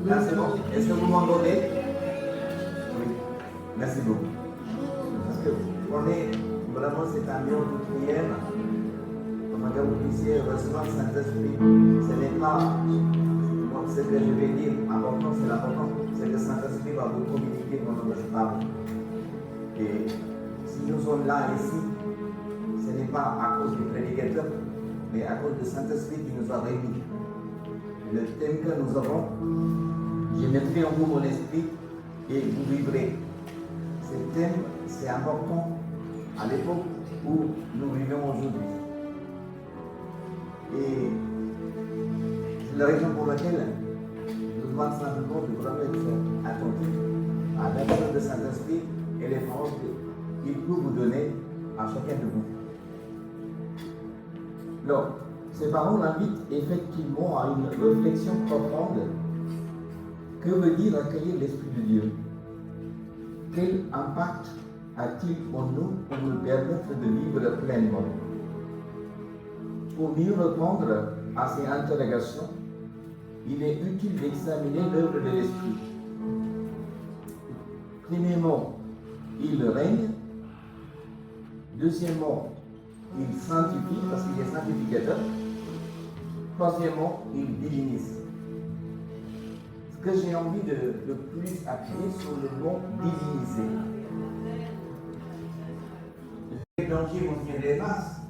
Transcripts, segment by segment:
Là, c'est bon. Est-ce que vous m'entendez? Oui. Merci beaucoup. Parce que on est vraiment, c'est un lieu de prière. Comment que vous puissiez recevoir le Saint-Esprit. Ce n'est pas ce que je vais dire important, c'est l'important. C'est que le Saint-Esprit va vous communiquer pendant que je parle. Et si nous sommes là ici, ce n'est pas à cause du prédicateur, mais à cause du Saint-Esprit qui nous a réunis. Le thème que nous avons, je mettrai en vous mon esprit et vous vivrez. Ce thème, c'est important à l'époque où nous vivons aujourd'hui. Et c'est la raison pour laquelle nous devons simplement être attentifs à l'action de Saint-Esprit et les paroles qu'il peut vous donner à chacun de vous. Alors, ces paroles invitent effectivement à une réflexion profonde. Que veut dire accueillir l'Esprit de Dieu? Quel impact a-t-il en nous pour nous permettre de vivre pleinement? Pour mieux répondre à ces interrogations, il est utile d'examiner l'œuvre de l'Esprit. Premièrement, il règne. Deuxièmement, il sanctifie parce qu'il est sanctificateur. Troisièmement, il divinise. Ce que j'ai envie de plus appuyer sur le mot diviniser. L'évangile mondial des masses,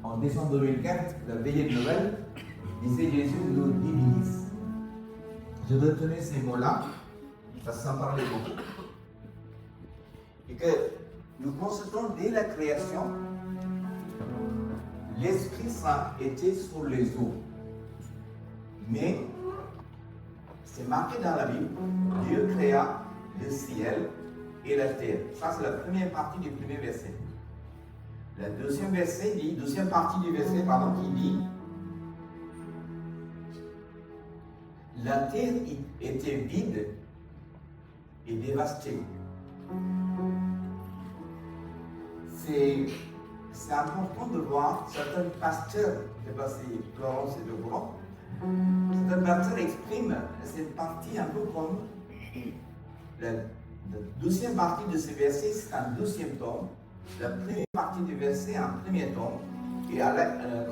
en décembre 2004, la veillée de Noël, disait Jésus nous divinise. Je retenais ces mots-là, parce que ça me parlait beaucoup. Et que nous constatons dès la création, l'Esprit Saint était sur les eaux. Mais c'est marqué dans la Bible, Dieu créa le ciel et la terre. Ça, c'est la première partie du premier verset. La deuxième partie du verset, qui dit la terre était vide et dévastée. C'est important de voir certains pasteurs, je ne sais pas si Florence est au courant, certains pasteurs expriment cette partie un peu comme la deuxième partie de ce verset, c'est un deuxième tome, la première partie du verset, un premier tome, et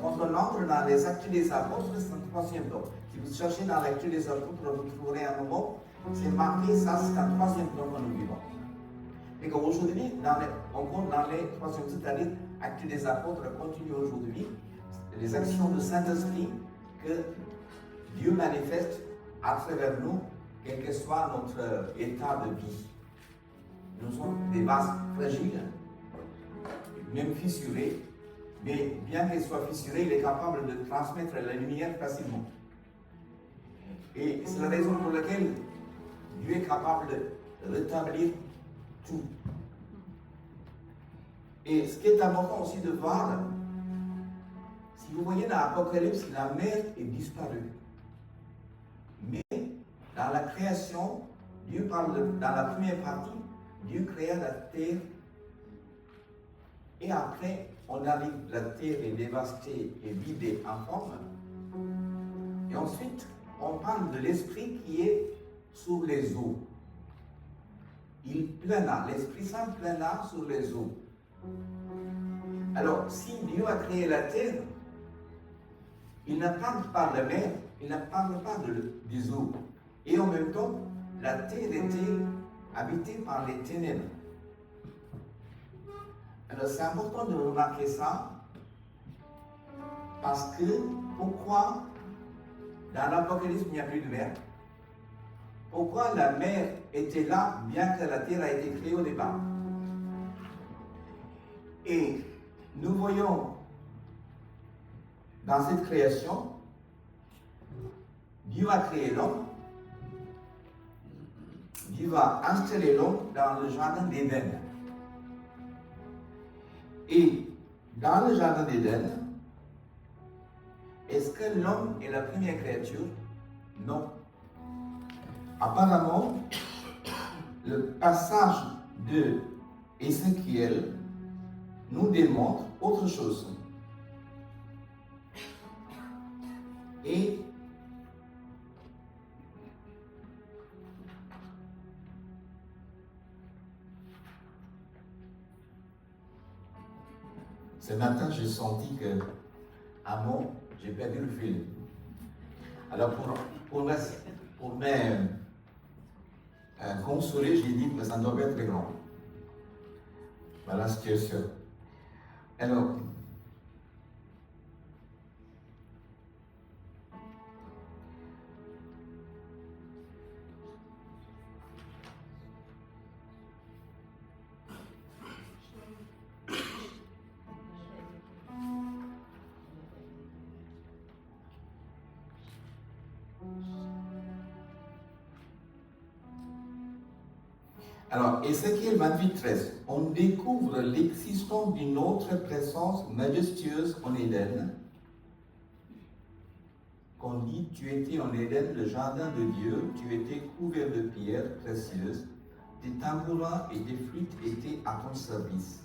quand on entre dans les Actes des Apôtres, c'est un troisième tome. Si vous cherchez dans l'Actes des Apôtres, vous trouverez un moment, c'est marqué, ça c'est un troisième tome que nous vivons. Et qu'aujourd'hui, on compte dans les troisième, c'est-à-dire Actes des Apôtres continue aujourd'hui, les actions de Saint-Esprit que Dieu manifeste à travers nous, quel que soit notre état de vie. Nous sommes des vases fragiles, même fissurés, mais bien qu'il soit fissuré, il est capable de transmettre la lumière facilement. Et c'est la raison pour laquelle Dieu est capable de rétablir tout. Et ce qui est important aussi de voir, si vous voyez dans l'Apocalypse, la mer est disparue. Mais dans la création, Dieu parle dans la première partie, Dieu créa la terre. Et après, on arrive, la terre est dévastée et vidée en forme. Et ensuite, on parle de l'Esprit qui est sur les eaux. Il plana, l'Esprit Saint plana sur les eaux. Alors, si Dieu a créé la terre, il ne parle pas de la mer, il ne parle pas des eaux. Et en même temps, la terre était habitée par les ténèbres. Alors, c'est important de remarquer ça, parce que, pourquoi dans l'Apocalypse il n'y a plus de mer? Pourquoi la mer était là, bien que la terre a été créée au départ? Et nous voyons dans cette création, Dieu a créé l'homme, Dieu va installer l'homme dans le jardin d'Éden. Et dans le jardin d'Éden, est-ce que l'homme est la première créature? Non. Apparemment, le passage de Ézéchiel nous démontre autre chose. Et ce matin, j'ai senti que, j'ai perdu le fil. Alors, pour me consoler, j'ai dit que ça ne doit pas être très grand. Voilà ce qui est sûr. Alors, Ézéchiel 28, 13, on découvre l'existence d'une autre présence majestueuse en Éden. Qu'on dit, tu étais en Éden, le jardin de Dieu, tu étais couvert de pierres précieuses, tes tambourins et tes flûtes étaient à ton service.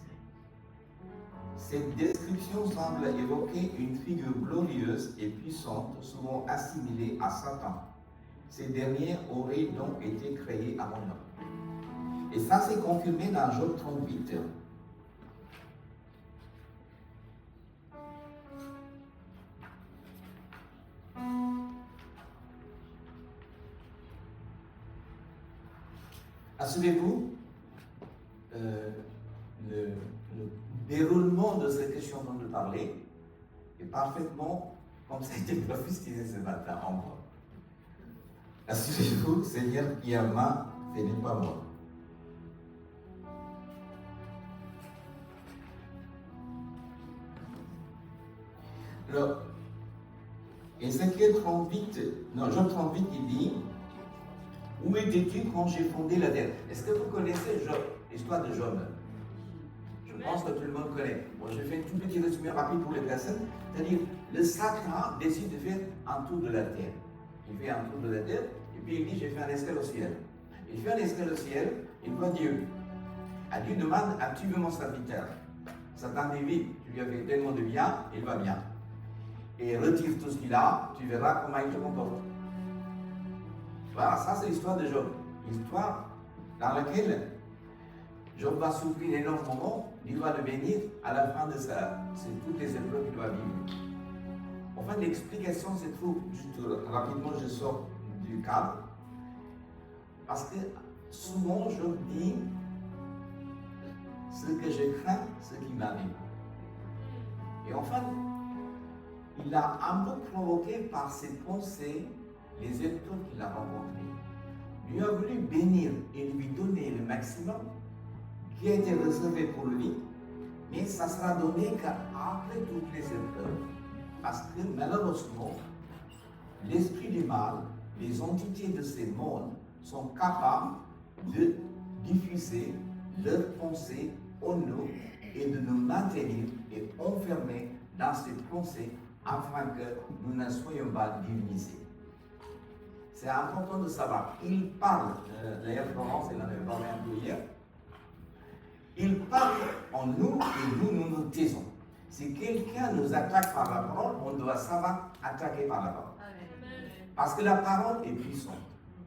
Cette description semble évoquer une figure glorieuse et puissante, souvent assimilée à Satan. Ces derniers auraient donc été créés avant l'homme. Et ça, c'est confirmé dans Job 38. Assurez-vous, le déroulement de ce que je suis en train de parler est parfaitement comme ça a été prophétisé ce matin en moi. Assurez-vous, Seigneur qui a main, ce n'est pas moi. Alors, Ézéchiel 38, non, Job 38, il dit, où étais-tu quand j'ai fondé la terre? Est-ce que vous connaissez Job, l'histoire de Job? Je pense que tout le monde connaît. Bon, je fais un tout petit résumé rapide pour les personnes. C'est-à-dire, le Satan décide de faire un tour de la terre. Il fait un tour de la terre, et puis il dit, j'ai fait un escale au ciel. Il fait un escale au ciel, il voit Dieu. Et Dieu demande, as-tu vu mon serviteur? Satan dit, oui, tu lui as fait tellement de bien, il va bien. Et retire tout ce qu'il a, tu verras comment il te comporte. Voilà, ça c'est l'histoire de Job. L'histoire dans laquelle Job va souffrir énormément, Dieu va le bénir à la fin de ça. C'est toutes les épreuves qu'il va vivre. Enfin, l'explication se trouve, juste rapidement, je sors du cadre. Parce que souvent, Job dit ce que je crains, ce qui m'arrive. Et enfin, il a un peu provoqué par ses pensées les épreuves qu'il a rencontrées. Dieu a voulu bénir et lui donner le maximum qui a été réservé pour lui, mais ça sera donné qu'après toutes les épreuves, parce que malheureusement, l'esprit du mal les entités de ces mondes sont capables de diffuser leurs pensées en nous et de nous maintenir et enfermer dans ces pensées afin que nous ne soyons pas divinisés. C'est important de savoir. Il parle, d'ailleurs Florence, elle en avait parlé un peu hier, il parle en nous et nous nous taisons. Si quelqu'un nous attaque par la parole, on doit savoir attaquer par la parole. Parce que la parole est puissante.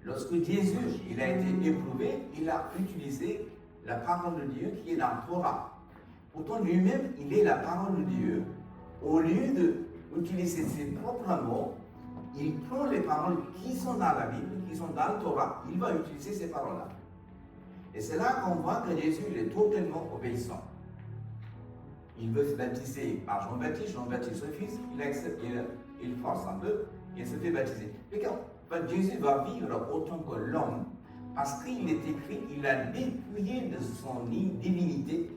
Lorsque Jésus il a été éprouvé, il a utilisé la parole de Dieu qui est dans le Torah. Pourtant lui-même, il est la parole de Dieu. Au lieu d'utiliser ses propres mots, il prend les paroles qui sont dans la Bible, qui sont dans le Torah, il va utiliser ces paroles-là. Et c'est là qu'on voit que Jésus il est totalement obéissant. Il veut se baptiser par Jean-Baptiste, Jean-Baptiste refuse, il accepte, il force un peu, il se fait baptiser. Mais quand Jésus va vivre autant que l'homme, parce qu'il est écrit, il a dépouillé de son divinité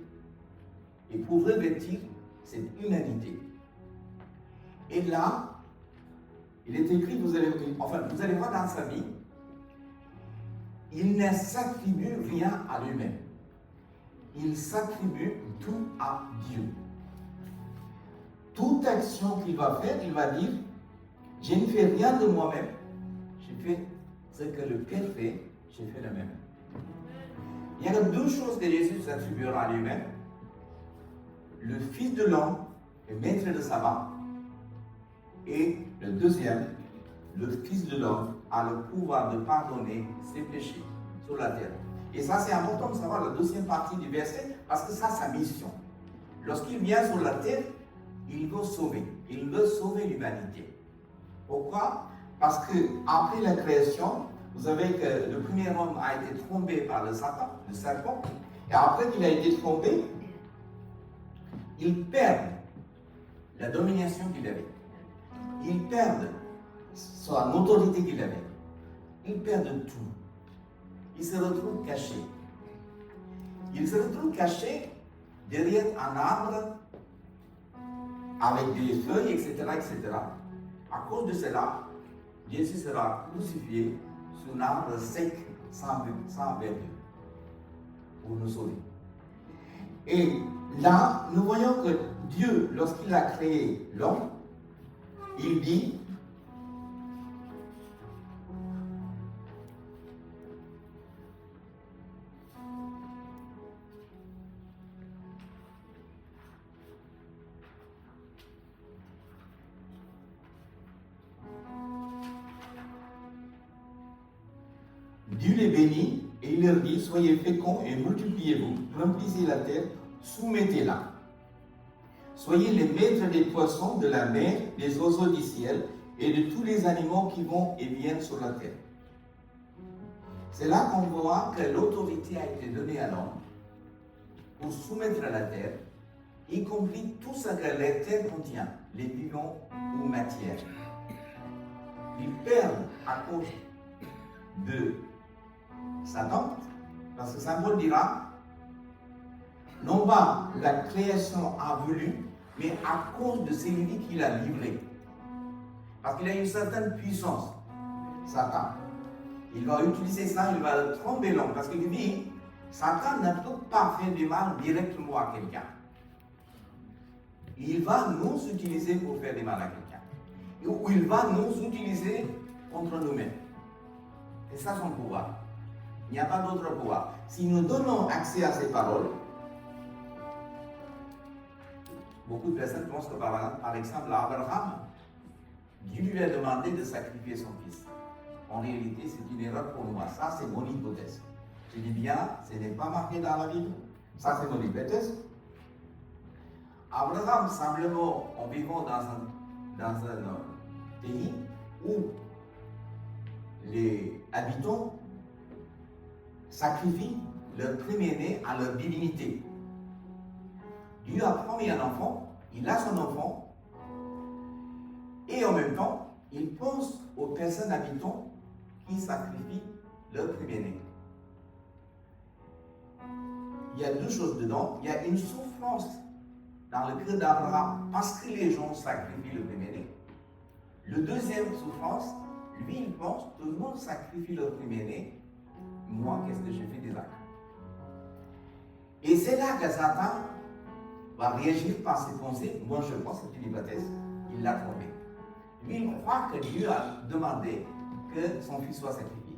et pour revêtir cette humanité. Et là, il est écrit, vous allez voir dans sa vie, il ne s'attribue rien à lui-même. Il s'attribue tout à Dieu. Toute action qu'il va faire, il va dire, je ne fais rien de moi-même, je fais ce que le Père fait, je fais le même. Il y a deux choses que Jésus s'attribuera à lui-même. Le Fils de l'homme, le maître de sabbat, et le deuxième, le Fils de l'homme a le pouvoir de pardonner ses péchés sur la terre. Et ça, c'est important de savoir la deuxième partie du verset, parce que ça, c'est sa mission. Lorsqu'il vient sur la terre, il veut sauver. Il veut sauver l'humanité. Pourquoi? Parce que après la création, vous savez que le premier homme a été trompé par le serpent, et après qu'il a été trompé, il perd la domination qu'il avait. Il perd son autorité qu'il avait. Il perd tout. Il se retrouve caché. Il se retrouve caché derrière un arbre avec des feuilles, etc., etc. À cause de cela, Jésus sera crucifié sur un arbre sec, sans verdure, pour nous sauver. Et là, nous voyons que Dieu, lorsqu'il a créé l'homme, il dit, Dieu les bénit et il leur dit, soyez féconds et multipliez-vous, remplissez la terre, soumettez-la. Soyez les maîtres des poissons de la mer, des oiseaux du ciel et de tous les animaux qui vont et viennent sur la terre. C'est là qu'on voit que l'autorité a été donnée à l'homme pour soumettre la terre, y compris tout ce que la terre contient, les vivants ou matière. Ils perdent à cause de Satan, parce que Saint Paul dira, non pas la création a voulu, mais à cause de celui qui l'a livré. Parce qu'il a une certaine puissance, Satan. Il va utiliser ça, il va tromper l'homme, parce qu'il dit, Satan ne peut pas faire du mal directement à quelqu'un. Il va nous utiliser pour faire du mal à quelqu'un. Ou il va nous utiliser contre nous-mêmes. C'est ça son pouvoir. Il n'y a pas d'autre pouvoir. Si nous donnons accès à ces paroles, beaucoup de personnes pensent que par exemple Abraham, Dieu lui a demandé de sacrifier son fils. En réalité, c'est une erreur pour moi. Ça, c'est mon hypothèse. Je dis bien, ce n'est pas marqué dans la Bible. Ça, c'est mon hypothèse. Abraham, simplement, en vivant dans un pays où les habitants sacrifient leur premier-né à leur divinité. Dieu a promis un enfant, il a son enfant, et en même temps, il pense aux personnes habitantes qui sacrifient leur premier-né. Il y a deux choses dedans. Il y a une souffrance dans le cœur d'Abraham parce que les gens sacrifient le premier-né. Le deuxième souffrance, Lui, il pense, tout le monde sacrifie le premier-né. Moi, qu'est-ce que je fais des actes? Et c'est là que Satan va réagir par ses pensées. Moi, je pense que c'est une hypothèse. Il l'a trompé. Lui, il croit que Dieu a demandé que son fils soit sacrifié.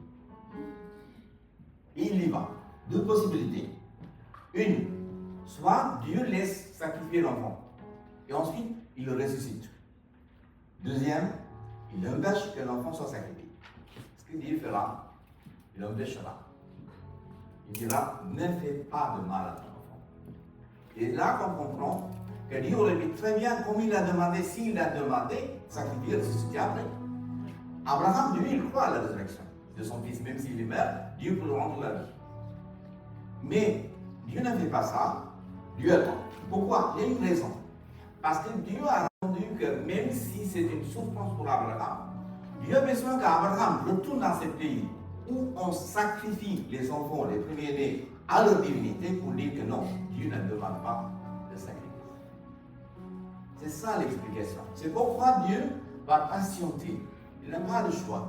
Et il y va. Deux possibilités. Une, soit Dieu laisse sacrifier l'enfant. Et ensuite, il le ressuscite. Deuxième, il empêche que l'enfant soit sacrifié. Ce que Dieu fera, il empêchera. Il dira, ne fais pas de mal à ton enfant. Et là qu'on comprend que Dieu aurait pu très bien, comme il a demandé, s'il a demandé, sacrifier, ressusciter après. Abraham, lui, il croit à la résurrection de son fils, même s'il est mort, Dieu peut le rendre la vie. Mais Dieu ne fait pas ça, Dieu attend. Pourquoi? Il y a une raison. Parce que Dieu a rendu que même si c'est une souffrance pour Abraham, Dieu a besoin qu'Abraham retourne dans ce pays où on sacrifie les enfants, les premiers-nés, à leur divinité pour dire que non, Dieu ne demande pas de sacrifice. C'est ça l'explication. C'est pourquoi Dieu va patienter. Il n'a pas de choix.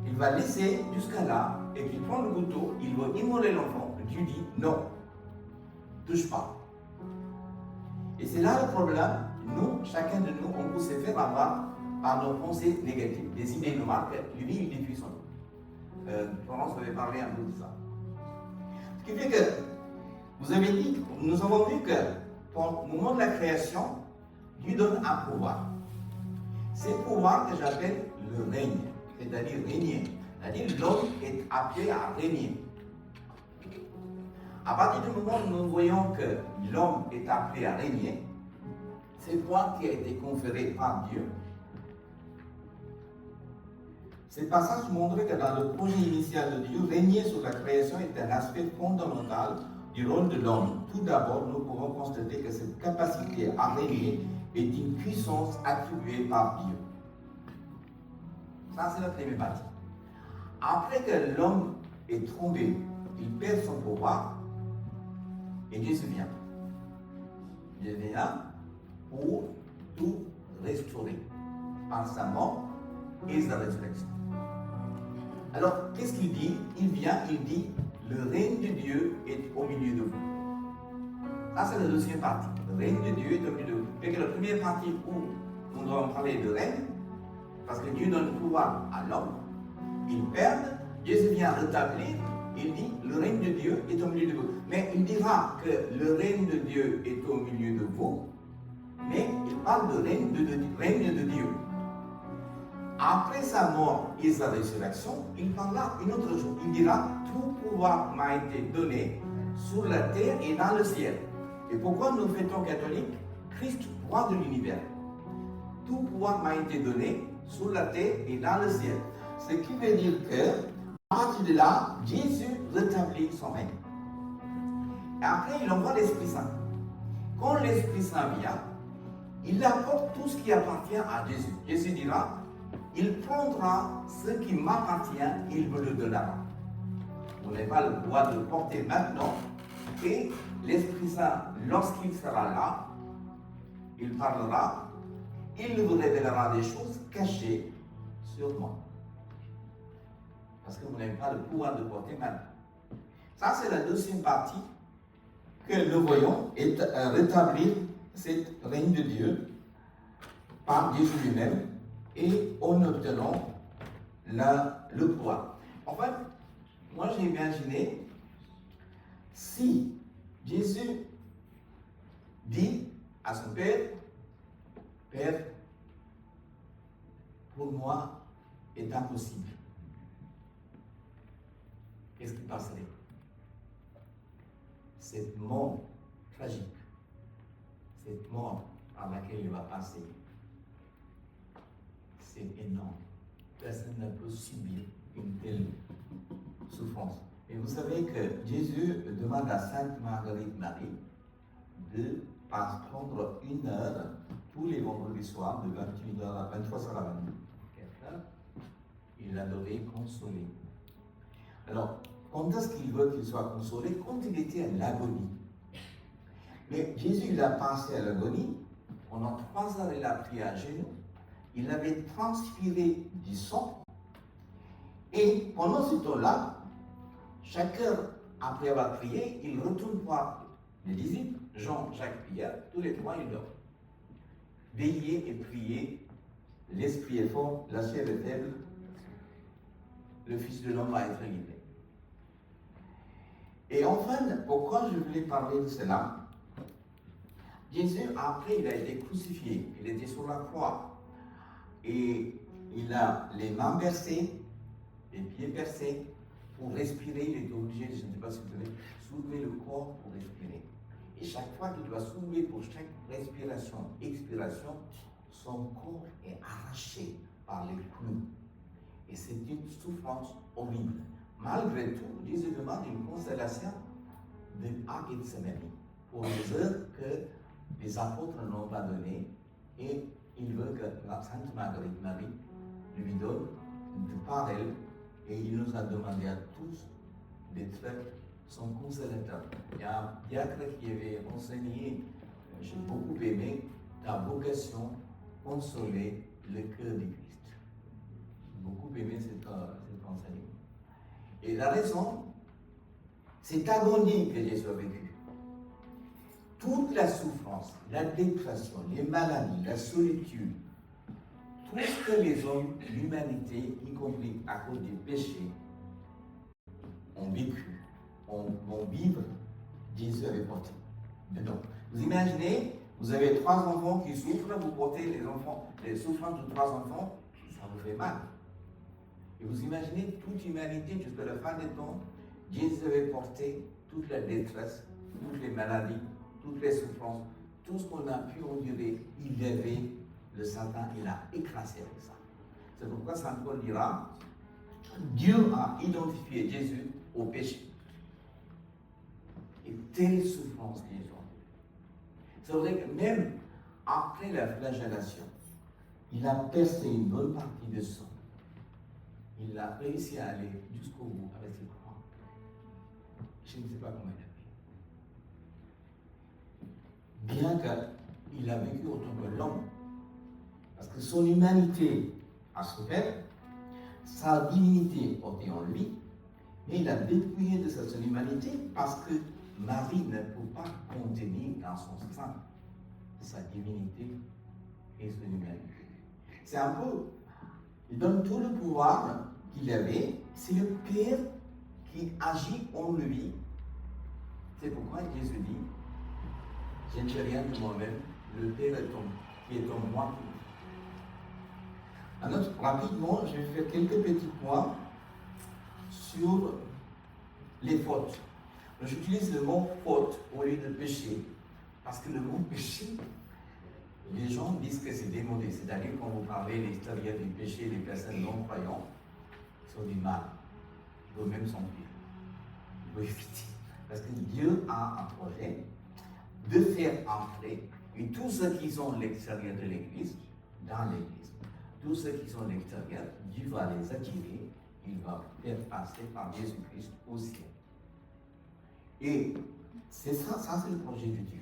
Il va laisser jusqu'à là, et puis prend le couteau, il va immoler l'enfant. Dieu dit non, touche pas. Et c'est là le problème. Nous, chacun de nous, on peut se faire avoir par nos pensées négatives, des idées noires que lui, il diffuse en nous. Florence avait parlé un peu de ça. Ce qui fait que, vous avez dit, nous avons vu que, au moment de la création, Dieu donne un pouvoir. C'est le pouvoir que j'appelle le règne, c'est-à-dire régner. C'est-à-dire l'homme est appelé à régner. À partir du moment où nous voyons que l'homme est appelé à régner, c'est le pouvoir qui a été conféré par Dieu. Ces passages montrent que dans le projet initial de Dieu, régner sur la création est un aspect fondamental du rôle de l'homme. Tout d'abord, nous pouvons constater que cette capacité à régner est une puissance attribuée par Dieu. Ça, c'est la première partie. Après que l'homme est tombé, il perd son pouvoir, et Dieu se vient. Dieu vient pour tout restaurer par sa mort et sa résurrection. Alors, qu'est-ce qu'il dit? Il vient, il dit, le règne de Dieu est au milieu de vous. Ça, c'est la deuxième partie. Le règne de Dieu est au milieu de vous. Et que la première partie où nous allons parler de règne, parce que Dieu donne le pouvoir à l'homme, il perd, Dieu se vient rétablir, il dit, le règne de Dieu est au milieu de vous. Mais il dira que le règne de Dieu est au milieu de vous, mais il parle de règne de Dieu. Après sa mort et sa résurrection, il parlera une autre chose. Il dira, tout pouvoir m'a été donné sur la terre et dans le ciel. Et pourquoi nous fêtons catholiques? Christ, roi de l'univers. Tout pouvoir m'a été donné sur la terre et dans le ciel. Ce qui veut dire que, à partir de là, Jésus rétablit son règne. Et après, il envoie l'Esprit Saint. Quand l'Esprit Saint vient, il apporte tout ce qui appartient à Jésus. Jésus dira, il prendra ce qui m'appartient et il me le donnera. Vous n'avez pas le droit de le porter maintenant. Et l'Esprit Saint, lorsqu'il sera là, il parlera, il vous révélera des choses cachées sur moi. Parce que vous n'avez pas le pouvoir de porter maintenant. Ça, c'est la deuxième partie que nous voyons est rétablir cette règne de Dieu par Jésus lui-même et en obtenant le pouvoir. En fait, moi j'ai imaginé si Jésus dit à son Père, Père, pour moi est impossible. Qu'est-ce qui passerait? Cette mort tragique, cette mort par laquelle il va passer, c'est énorme. Personne ne peut subir une telle souffrance. Et vous savez que Jésus demande à Sainte Marguerite Marie de prendre une heure tous les vendredis soirs de 21h à 23h à 24h. Il l'adorait consolé. Alors, quand est-ce qu'il veut qu'il soit consolé? Quand il était à l'agonie. Mais Jésus, il a passé à l'agonie. Pendant 3 heures, il a prié à genoux. il avait transpiré du sang. Et pendant ce temps-là, chacun, après avoir prié, il retourne voir les disciples, Jean, Jacques, Pierre, tous les trois, ils dorment. Veillez et priez, l'esprit est fort, la chair est faible, le Fils de l'homme va être livré. Et enfin, pourquoi je voulais parler de cela? Jésus, après, il a été crucifié, il était sur la croix, et il a les mains percées, les pieds percés, pour respirer, il est obligé, je ne sais pas si vous savez, soulever le corps pour respirer. Et chaque fois qu'il doit soulever pour chaque respiration, expiration, son corps est arraché par les clous. Et c'est une souffrance horrible. Malgré tout, Jésus demande une consolation de Gethsemane pour les heures que les apôtres n'ont pas données. Et il veut que la Sainte Marguerite Marie lui donne de par elle. Et il nous a demandé à tous d'être son consolateur. Il y a un diacre qui avait enseigné, j'ai beaucoup aimé, ta vocation, consoler le cœur du Christ. J'ai beaucoup aimé cet enseignement. Et la raison, c'est agonie que Jésus a vécu. Toute la souffrance, la dépression, les maladies, la solitude, tout ce que les hommes, l'humanité, y compris à cause du péché, ont vécu, ont vivre, Jésus avait porté dedans. Vous imaginez, vous avez 3 enfants qui souffrent, vous portez les souffrances de 3 enfants, ça vous fait mal. Et vous imaginez toute l'humanité jusqu'à la fin des temps, Jésus avait porté toute la détresse, toutes les maladies, toutes les souffrances, tout ce qu'on a pu endurer, il avait le Satan, il a écrasé avec ça. C'est pourquoi Saint Paul dira, Dieu a identifié Jésus au péché. Et telle souffrance qu'ils ont. C'est vrai que même après la flagellation, il a percé une bonne partie de sang. Il a réussi à aller jusqu'au bout avec ses croix. Je ne sais pas comment il a fait. Bien qu'il a vécu autant que l'homme, parce que son humanité a souffert, sa divinité était en lui, mais il a dépouillé de son humanité parce que Marie ne peut pas contenir dans son sein sa divinité et son humanité. C'est un peu, il donne tout le pouvoir qu'il avait, c'est le Père qui agit en lui. C'est pourquoi Jésus dit, je ne fais rien de moi-même, le Père qui est en moi. Alors, rapidement, je vais faire quelques petits points sur les fautes. J'utilise le mot faute au lieu de péché, parce que le mot péché, les gens disent que c'est démodé. C'est-à-dire, quand vous parlez de l'historique du péché des personnes non-croyantes, ils ont du mal. Ils doivent même s'enfuir. Il faut éviter. Parce que Dieu a un projet de faire entrer, et tous ceux qui sont à l'extérieur de l'Église, dans l'Église, tous ceux qui sont à l'extérieur, Dieu va les attirer, il va faire passer par Jésus-Christ au ciel. Et c'est ça c'est le projet de Dieu.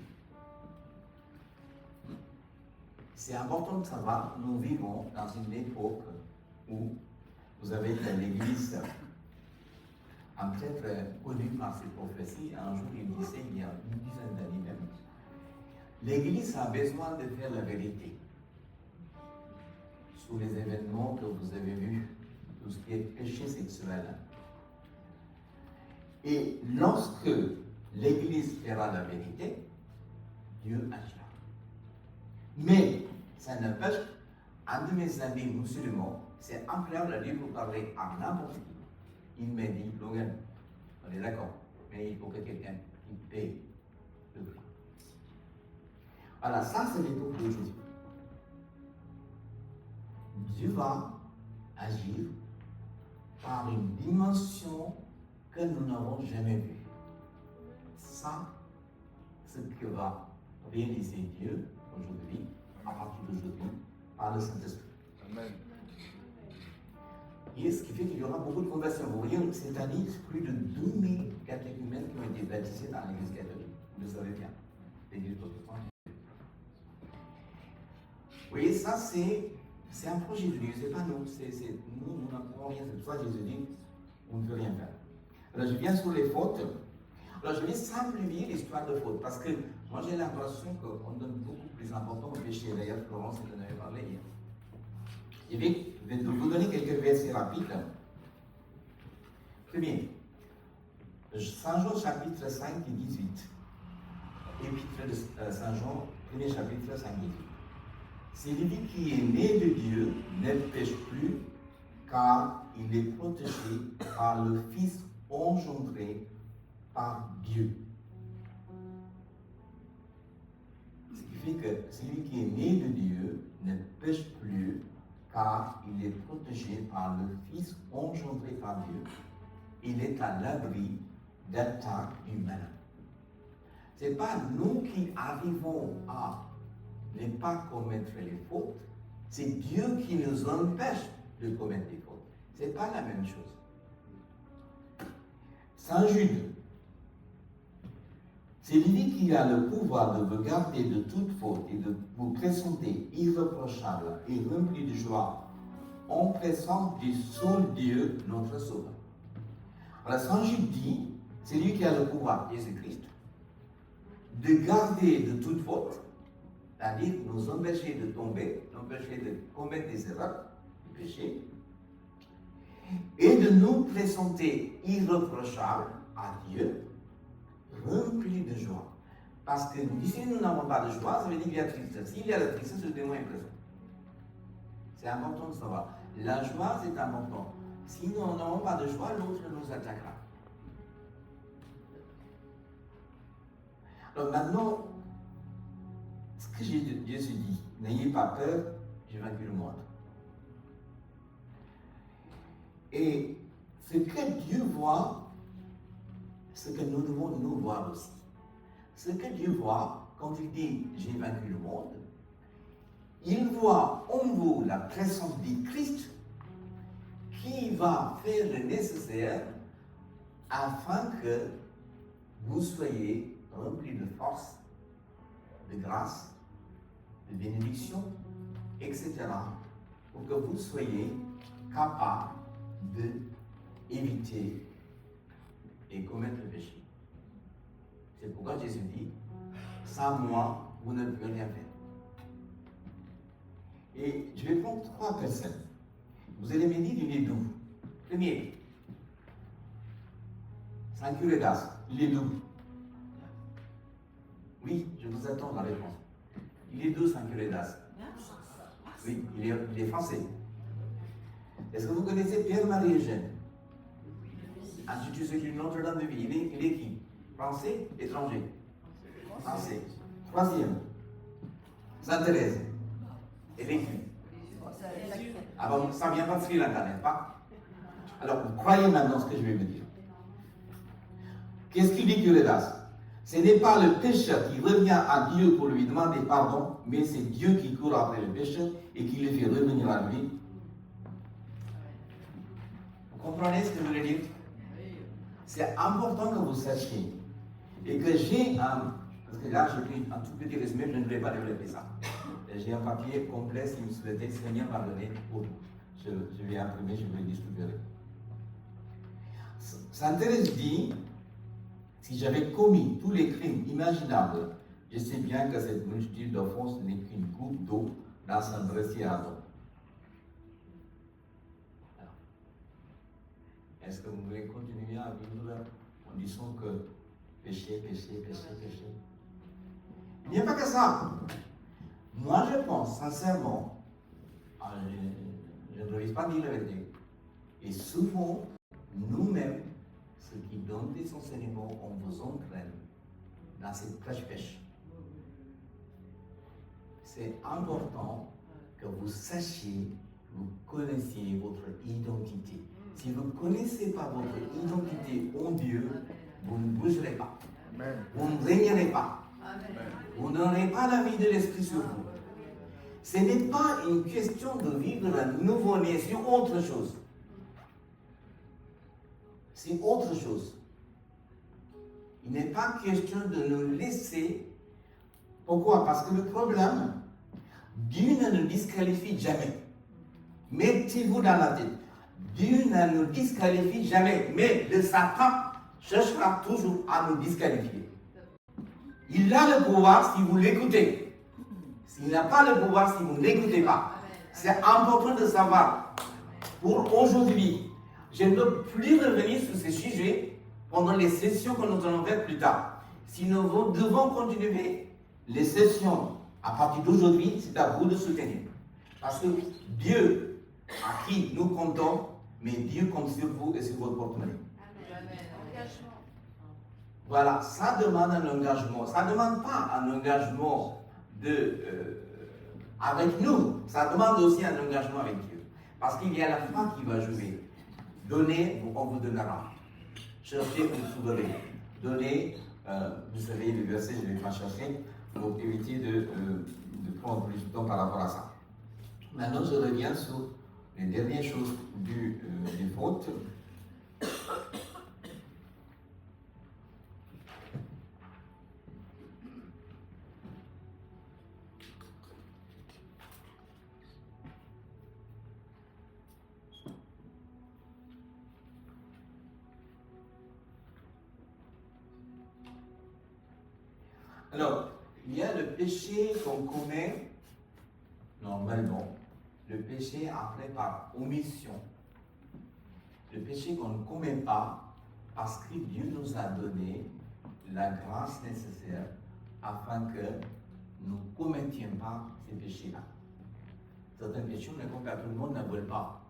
C'est important de savoir, nous vivons dans une époque où vous avez dans l'Église un prêtre connu par ses prophéties. Un jour, il disait, il y a une dizaine d'années même, l'Église a besoin de faire la vérité sur les événements que vous avez vus, tout ce qui est péché sexuel. Et lorsque l'Église fera la vérité, Dieu agira. Mais ça n'empêche, un de mes amis musulmans, c'est incroyable à lui pour parler à n'importe qui. Il m'a dit, Logan, on est d'accord, mais il faut que quelqu'un qui paye le prix. Voilà, ça c'est l'époque de Jésus. Dieu va agir par une dimension que nous n'avons jamais vue. Ça, c'est ce que va réaliser Dieu aujourd'hui, à partir d'aujourd'hui, par le Saint-Esprit. Amen. Et ce qui fait qu'il y aura beaucoup de conversions. Vous voyez, cette année, plus de 2000 catéchumènes qui ont été baptisés dans l'Église catholique. Vous le savez bien. L'Église protestante. Vous voyez, ça, c'est C'est un projet de Dieu, c'est pas nous. Nous n'apprenons rien. C'est pour ça que Jésus dit, on ne peut rien faire. Alors je viens sur les fautes. Alors je vais simplifier l'histoire de fautes, parce que moi j'ai l'impression qu'on donne beaucoup plus d'importance au péché. D'ailleurs, Florence en avait parlé hier. Je vais vous donner quelques versets rapides. Premier, Saint Jean chapitre 5 et 18. Épître de Saint Jean, premier chapitre 5 et 18. Celui qui est né de Dieu ne pêche plus, car il est protégé par le Fils engendré par Dieu. Ce qui fait que celui qui est né de Dieu ne pêche plus, car il est protégé par le Fils engendré par Dieu. Il est à l'abri d'attaques humaines. Ce n'est pas nous qui arrivons à ne pas commettre les fautes, c'est Dieu qui nous empêche de commettre les fautes. Ce n'est pas la même chose. Saint Jude, c'est lui qui a le pouvoir de vous garder de toute faute et de vous présenter irréprochable et rempli de joie en présence du seul Dieu, notre Sauveur. Alors Saint Jude dit, c'est lui qui a le pouvoir, Jésus-Christ, de garder de toute faute, c'est-à-dire nous empêcher de tomber, nous empêcher de commettre des erreurs, des péchés, et de nous présenter irréprochables à Dieu, remplis de joie. Parce que si nous n'avons pas de joie, ça veut dire qu'il y a tristesse. S'il y a la tristesse, le démon est présent. C'est important de savoir. La joie, c'est important. Si nous n'avons pas de joie, l'autre nous attaquera. Alors maintenant, ce que Jésus dit, n'ayez pas peur, j'ai vaincu le monde. Et ce que Dieu voit, ce que nous devons nous voir aussi. Ce que Dieu voit, quand il dit j'ai vaincu le monde, il voit en vous la présence du Christ qui va faire le nécessaire afin que vous soyez remplis de force, de grâce, de bénédiction, etc. pour que vous soyez capables d'éviter et commettre le péché. C'est pourquoi Jésus dit, sans moi, vous ne pouvez rien faire. Et je vais prendre 3 personnes. Vous allez me dire, il est d'où? Premier, Saint Curé d'Ars, il est d'où? Oui, je vous attends la réponse. Il est d'où, Saint Curé d'Ars? Oui, il est français. Est-ce que vous connaissez Pierre-Marie Eugène? Institut séculier Notre-Dame de Vie. Il est qui? Français, étranger? Français. Troisième, Sainte Thérèse. Elle est qui? Ah bon, ça ne vient pas de Sri Lanka, n'est-ce pas? Alors, croyez maintenant ce que je vais vous dire. Qu'est-ce qu'il dit, Curé d'Ars? Ce n'est pas le pécheur qui revient à Dieu pour lui demander pardon, mais c'est Dieu qui court après le pécheur et qui le fait revenir à lui. Vous comprenez ce que je voulais dire? C'est important que vous sachiez. Et que j'ai un... Parce que là, j'ai pris un tout petit résumé, je ne vais pas développer ça. J'ai un papier complet, si vous souhaitez, Seigneur m'a donné pour vous. Je vais imprimer, je vais le distribuer. Sainte Thérèse dit, si j'avais commis tous les crimes imaginables, je sais bien que cette multitude d'offenses n'est qu'une goutte d'eau dans un brécier. Est-ce que vous voulez continuer à vivre en disant que péché, péché, péché, péché? Il n'y a pas que ça. Moi, je pense sincèrement, je ne révise pas dire la vérité, et souvent, nous-mêmes, ceux qui donnent des enseignements, on vous entraîne dans cette prêche-pêche. C'est important que vous sachiez, vous connaissiez votre identité. Si vous ne connaissez pas votre identité en Dieu, vous ne bougerez pas. Amen. Vous ne régnerez pas. Amen. Vous n'aurez pas la vie de l'Esprit sur vous. Ce n'est pas une question de vivre un nouveau-né, c'est autre chose. C'est autre chose. Il n'est pas question de nous laisser. Pourquoi? Parce que le problème, Dieu ne nous disqualifie jamais. Mettez-vous dans la tête. Dieu ne nous disqualifie jamais, mais le Satan cherchera toujours à nous disqualifier. Il a le pouvoir si vous l'écoutez. S'il n'a pas le pouvoir si vous ne l'écoutez pas. C'est important de savoir. Pour aujourd'hui, je ne veux plus revenir sur ce sujet pendant les sessions que nous allons faire plus tard. Si nous devons continuer les sessions à partir d'aujourd'hui, c'est à vous de soutenir. Parce que Dieu, à qui nous comptons, mais Dieu compte sur vous et sur votre porte-monnaie. Voilà, ça demande un engagement. Ça ne demande pas un engagement avec nous. Ça demande aussi un engagement avec Dieu. Parce qu'il y a la foi qui va jouer. Donnez, on vous donnera. Cherchez, vous trouverez. Donnez, vous savez, le verset, je ne vais pas chercher, pour éviter de prendre plus de temps par rapport à ça. Maintenant, je reviens sur les dernières choses des fautes. Alors, il y a le péché qu'on commet normalement, le péché après par omission, le péché qu'on ne commet pas parce que Dieu nous a donné la grâce nécessaire afin que nous ne commettions pas ces péchés-là. Certains péchés, on les commet à tout le monde, ne veulent pas.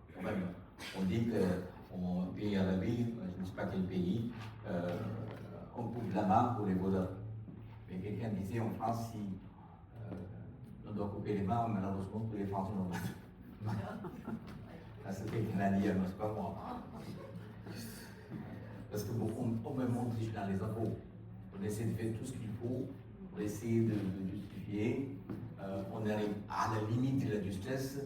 On dit qu'en pays arabe, je ne sais pas quel pays, on coupe la main pour les voleurs. Mais quelqu'un disait en France, si on doit couper les mains, malheureusement, pour les Français non pas. C'est quelqu'un a dit, c'est pas moi. Parce que beaucoup, on me montre dans les impôts. On essaie de faire tout ce qu'il faut pour essayer de justifier. On arrive à la limite de la justesse.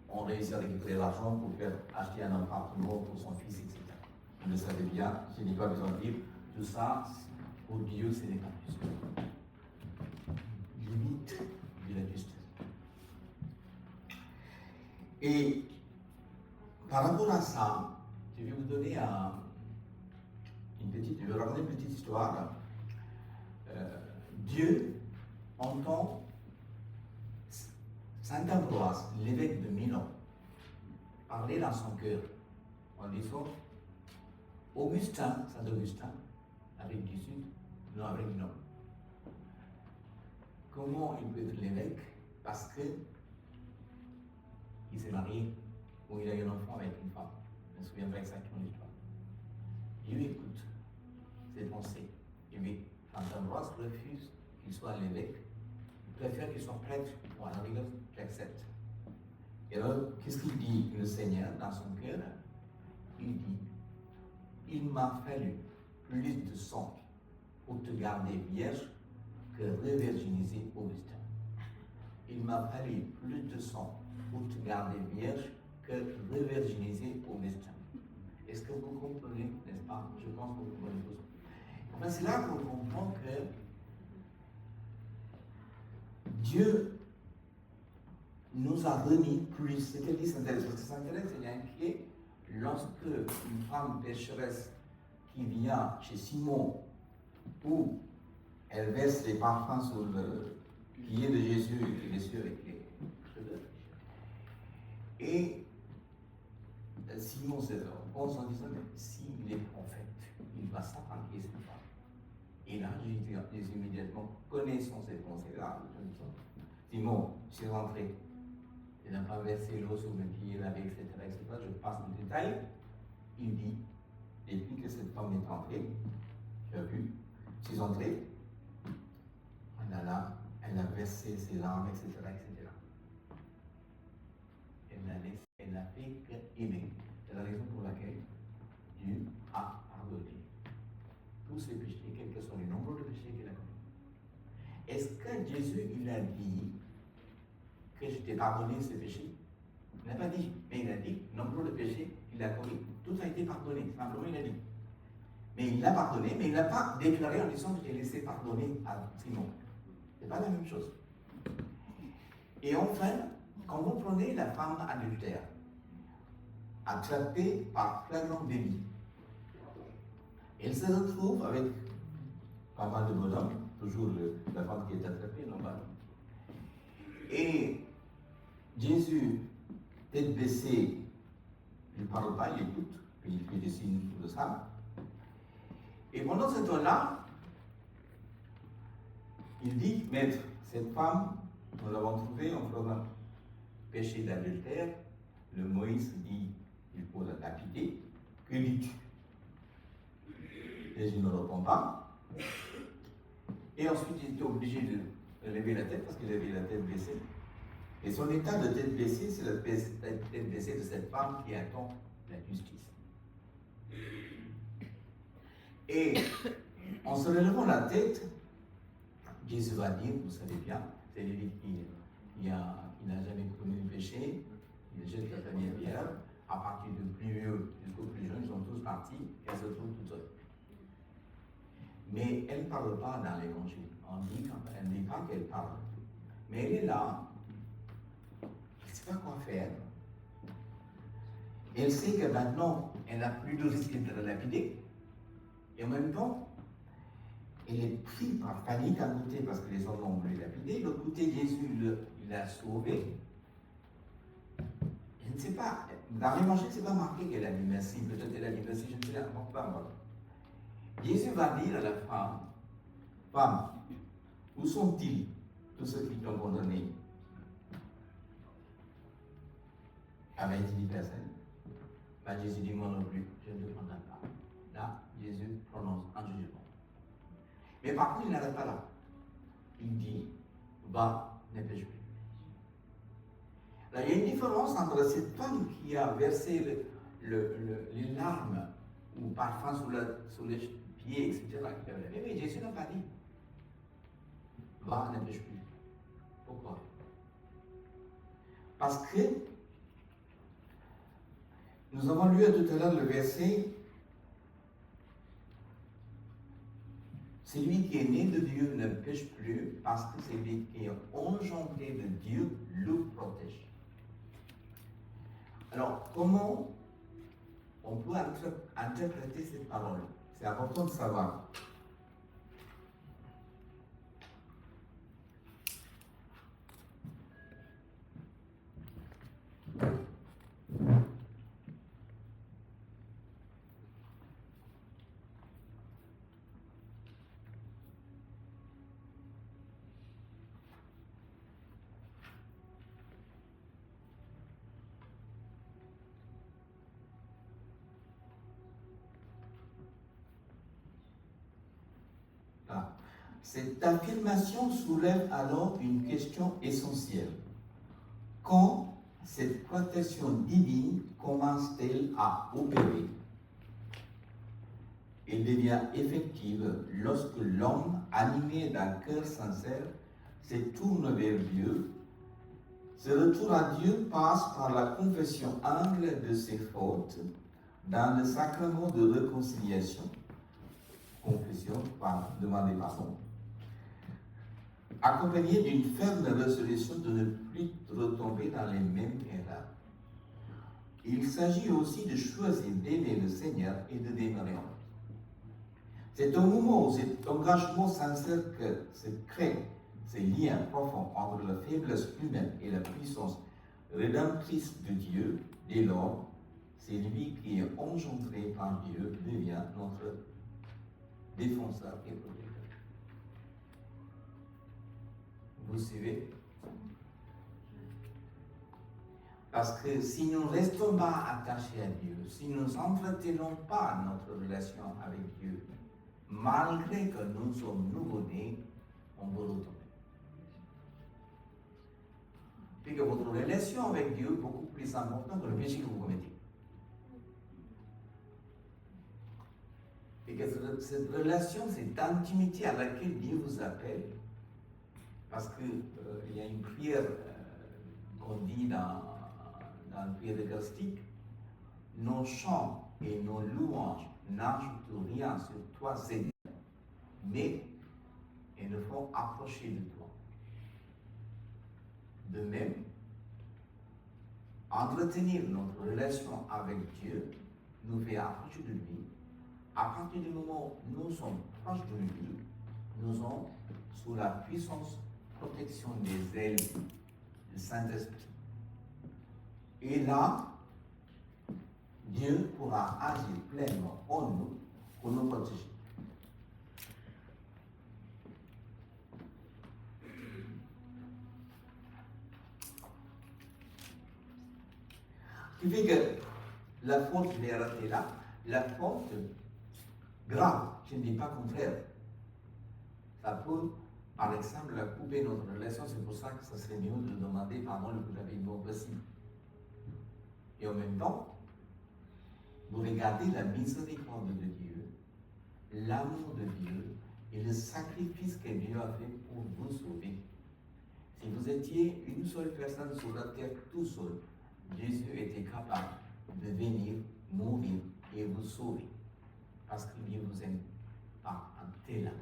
On réussit à récupérer l'argent pour faire acheter un appartement pour son fils, etc. Vous le savez bien, je n'ai pas besoin de dire. Tout ça, pour Dieu, ce n'est pas juste. Limite de la justesse. Et par rapport à ça, je vais vous donner je vais raconter une petite histoire. Dieu entend Saint Ambroise, l'évêque de Milan, parler dans son cœur en disant Augustin, Saint Augustin, avec du Sud, non avec du Nord. Comment il peut être l'évêque? Parce que il s'est marié ou il a eu un enfant avec une femme. Je ne me souviens pas exactement de l'histoire. Dieu écoute ses pensées. Et oui, quand Ambroise refuse qu'il soit l'évêque, il préfère qu'il soit prêtre. Bon, à la rigueur, j'accepte. Et alors, qu'est-ce qu'il dit le Seigneur dans son cœur? Il dit, il m'a fallu plus de sang pour te garder vierge que revirginiser Augustin. Il m'a fallu plus de sang pour te garder vierge que revirginiser Augustin. Est-ce que vous comprenez, n'est-ce pas? Je pense que vous comprenez tout ça. Enfin, c'est là qu'on comprend que Dieu nous a remis plus. C'est ce que dit Saint Thérèse. Parce que Saint Thérèse est inquiet lorsque une femme pécheresse qui vient chez Simon, où elle verse les parfums sur le pied de Jésus et les cieux avec les cheveux. Et Simon se pense en disant, mais s'il est prophète, il va s'attaquer cette femme. Et là, Jésus immédiatement, connaissant cette pensée-là, Simon, je suis rentré. Il n'a pas versé l'eau sur mes pieds, lavé, etc., etc. Je passe le détail. Il dit, depuis que cette femme est entrée, tu as vu, je suis entré, elle a versé ses larmes, etc., etc. Elle n'a fait qu'aimer. C'est la raison pour laquelle Dieu a pardonné tous ses péchés, quels que soient les nombreux de péchés qu'il a commis. Est-ce que Jésus, il a dit que je t'ai pardonné ces péchés? Il n'a pas dit, mais il a dit, nombreux de péchés qu'il a commis. Tout a été pardonné, simplement il a dit. Mais il l'a pardonné, mais il n'a pas déclaré en disant que j'ai laissé pardonner à Simon. Ce n'est pas la même chose. Et enfin, quand vous prenez la femme adultère, attrapée par flagrant délit. Elle se retrouve avec pas mal de bonhommes, toujours la femme qui est attrapée, normalement. Et Jésus, tête baissée, il ne parle pas, il écoute, puis il fait des signes de ça. Et pendant ce temps-là, il dit, maître, cette femme, nous l'avons trouvée en faisant péché d'adultère. Le Moïse dit, il faut la lapider. Que dis-tu? Jésus ne répond pas. Et ensuite, il était obligé de lever la tête parce qu'il avait la tête baissée. Et son état de tête baissée, c'est la tête baissée de cette femme qui attend la justice. Et en se relevant la tête, Jésus va dire, vous savez bien, c'est lui qui n'a jamais commis le péché, il jette la première pierre, à partir du plus vieux jusqu'au plus jeune, ils sont tous partis, et elle se trouve toute seule. Mais elle ne parle pas dans l'évangile, elle ne dit pas qu'elle parle. Mais elle est là, elle ne sait pas quoi faire. Elle sait que maintenant, elle n'a plus de risque de la lapider, et en même temps, elle est prise par panique d'un côté parce que les hommes l'ont voulu lapider, de l'autre côté, Jésus l'a sauvée. Je ne sais pas, dans l'évangile, ce n'est pas marqué qu'elle a dit merci, peut-être qu'elle a dit merci, je ne sais pas. Jésus va dire à la femme, femme, où sont-ils, tous ceux qui t'ont condamné? Avait dit personne. Ben, Jésus dit, moi non plus, je ne te condamne pas. Là, Jésus prononce un jugement. Mais par contre, il n'arrête pas là. Il dit, va, ne pêche plus. Là, il y a une différence entre cette femme qui a versé les larmes ou parfum sur les pieds, etc. Mais Jésus n'a pas dit, va, ne pêche plus. Pourquoi? Parce que nous avons lu tout à l'heure le verset. Celui qui est né de Dieu ne pêche plus parce que celui qui est engendré de Dieu le protège. Alors, comment on peut interpréter cette parole? C'est important de savoir. Cette affirmation soulève alors une question essentielle. Quand cette protection divine commence-t-elle à opérer? Elle devient effective lorsque l'homme, animé d'un cœur sincère, se tourne vers Dieu. Ce retour à Dieu passe par la confession humble de ses fautes dans le sacrement de réconciliation. Confession par demander pardon. Accompagné d'une ferme résolution de ne plus retomber dans les mêmes erreurs. Il s'agit aussi de choisir d'aimer le Seigneur et de demeurer en lui. C'est au moment où cet engagement sincère que se créent ces liens profonds entre la faiblesse humaine et la puissance rédemptrice de Dieu. Dès lors, c'est lui qui est engendré par Dieu devient notre défenseur et protecteur. Vous suivez? Parce que si nous ne restons pas attachés à Dieu, si nous n'entretenons pas notre relation avec Dieu, malgré que nous sommes nouveau-nés, on va retomber. Puis que votre relation avec Dieu est beaucoup plus importante que le péché que vous commettez. Et que cette relation, cette intimité à laquelle Dieu vous appelle, parce qu'il y a une prière qu'on dit dans le prière eucharistique, nos chants et nos louanges n'ajoutent rien sur toi, Seigneur, mais elles nous font approcher de toi. De même, Entretenir notre relation avec Dieu nous fait approcher de lui. À partir du moment où nous sommes proches de lui, nous sommes sous la puissance protection des ailes du Saint-Esprit. Et là, Dieu pourra agir pleinement en nous pour nous protéger. Ce qui fait que la faute, je l'ai arrêtée là, la faute grave, je ne dis pas contraire. Ça peut, par exemple, couper notre relation, c'est pour ça que ça serait mieux de demander pardon le plus rapidement possible. Et en même temps, vous regardez la miséricorde de Dieu, l'amour de Dieu et le sacrifice que Dieu a fait pour vous sauver. Si vous étiez une seule personne sur la terre tout seul, Jésus était capable de venir mourir et vous sauver. Parce que Dieu vous aime par un tel amour.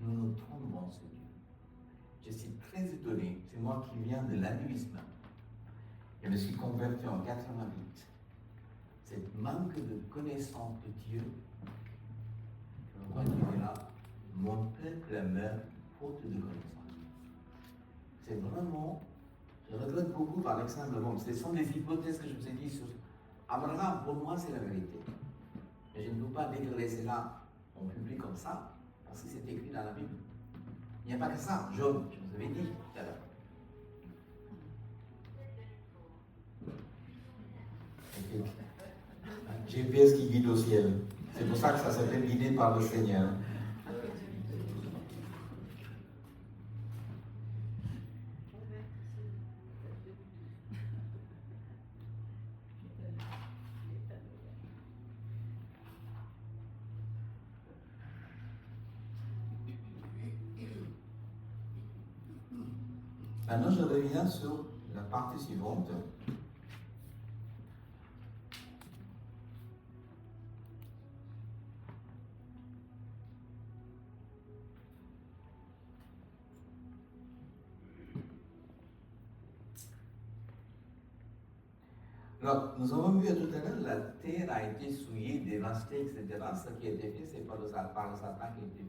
Nous nous trompons sur Dieu. Je suis très étonné, c'est moi qui viens de l'hindouisme. Je me suis converti en 88. Cette manque de connaissance de Dieu, je vois Dieu est là, mon peuple meurt faute de connaissance. C'est vraiment, je regrette beaucoup par l'exemple, bon, ce sont des hypothèses que je vous ai dit sur Abraham, pour moi c'est la vérité. Mais je ne peux pas déclarer cela en public comme ça, parce que c'est écrit dans la Bible. Il n'y a pas que ça, Job, je vous avais dit tout à l'heure. GPS qui guide au ciel. C'est pour ça que ça s'appelle guidé par le Seigneur. Maintenant, je reviens sur la partie suivante. Alors, nous avons vu tout à l'heure, la terre a été souillée, dévastée, etc. Ce qui a été fait, c'est par le Satan qui a été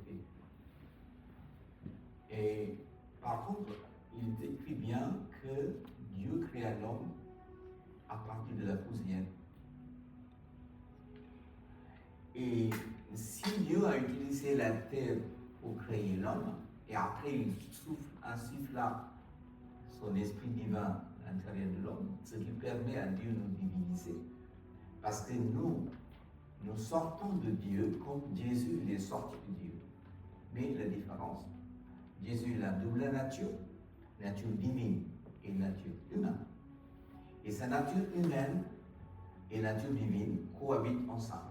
fait. Et par contre, il décrit bien que Dieu créa l'homme à partir de la poussière. Et si Dieu a utilisé la terre pour créer l'homme, et après il insuffla son esprit divin à l'intérieur de l'homme, ce qui permet à Dieu de nous diviniser. Parce que nous sortons de Dieu comme Jésus est sorti de Dieu. Mais la différence, Jésus a la double nature divine et nature humaine. Et sa nature humaine et nature divine cohabitent ensemble.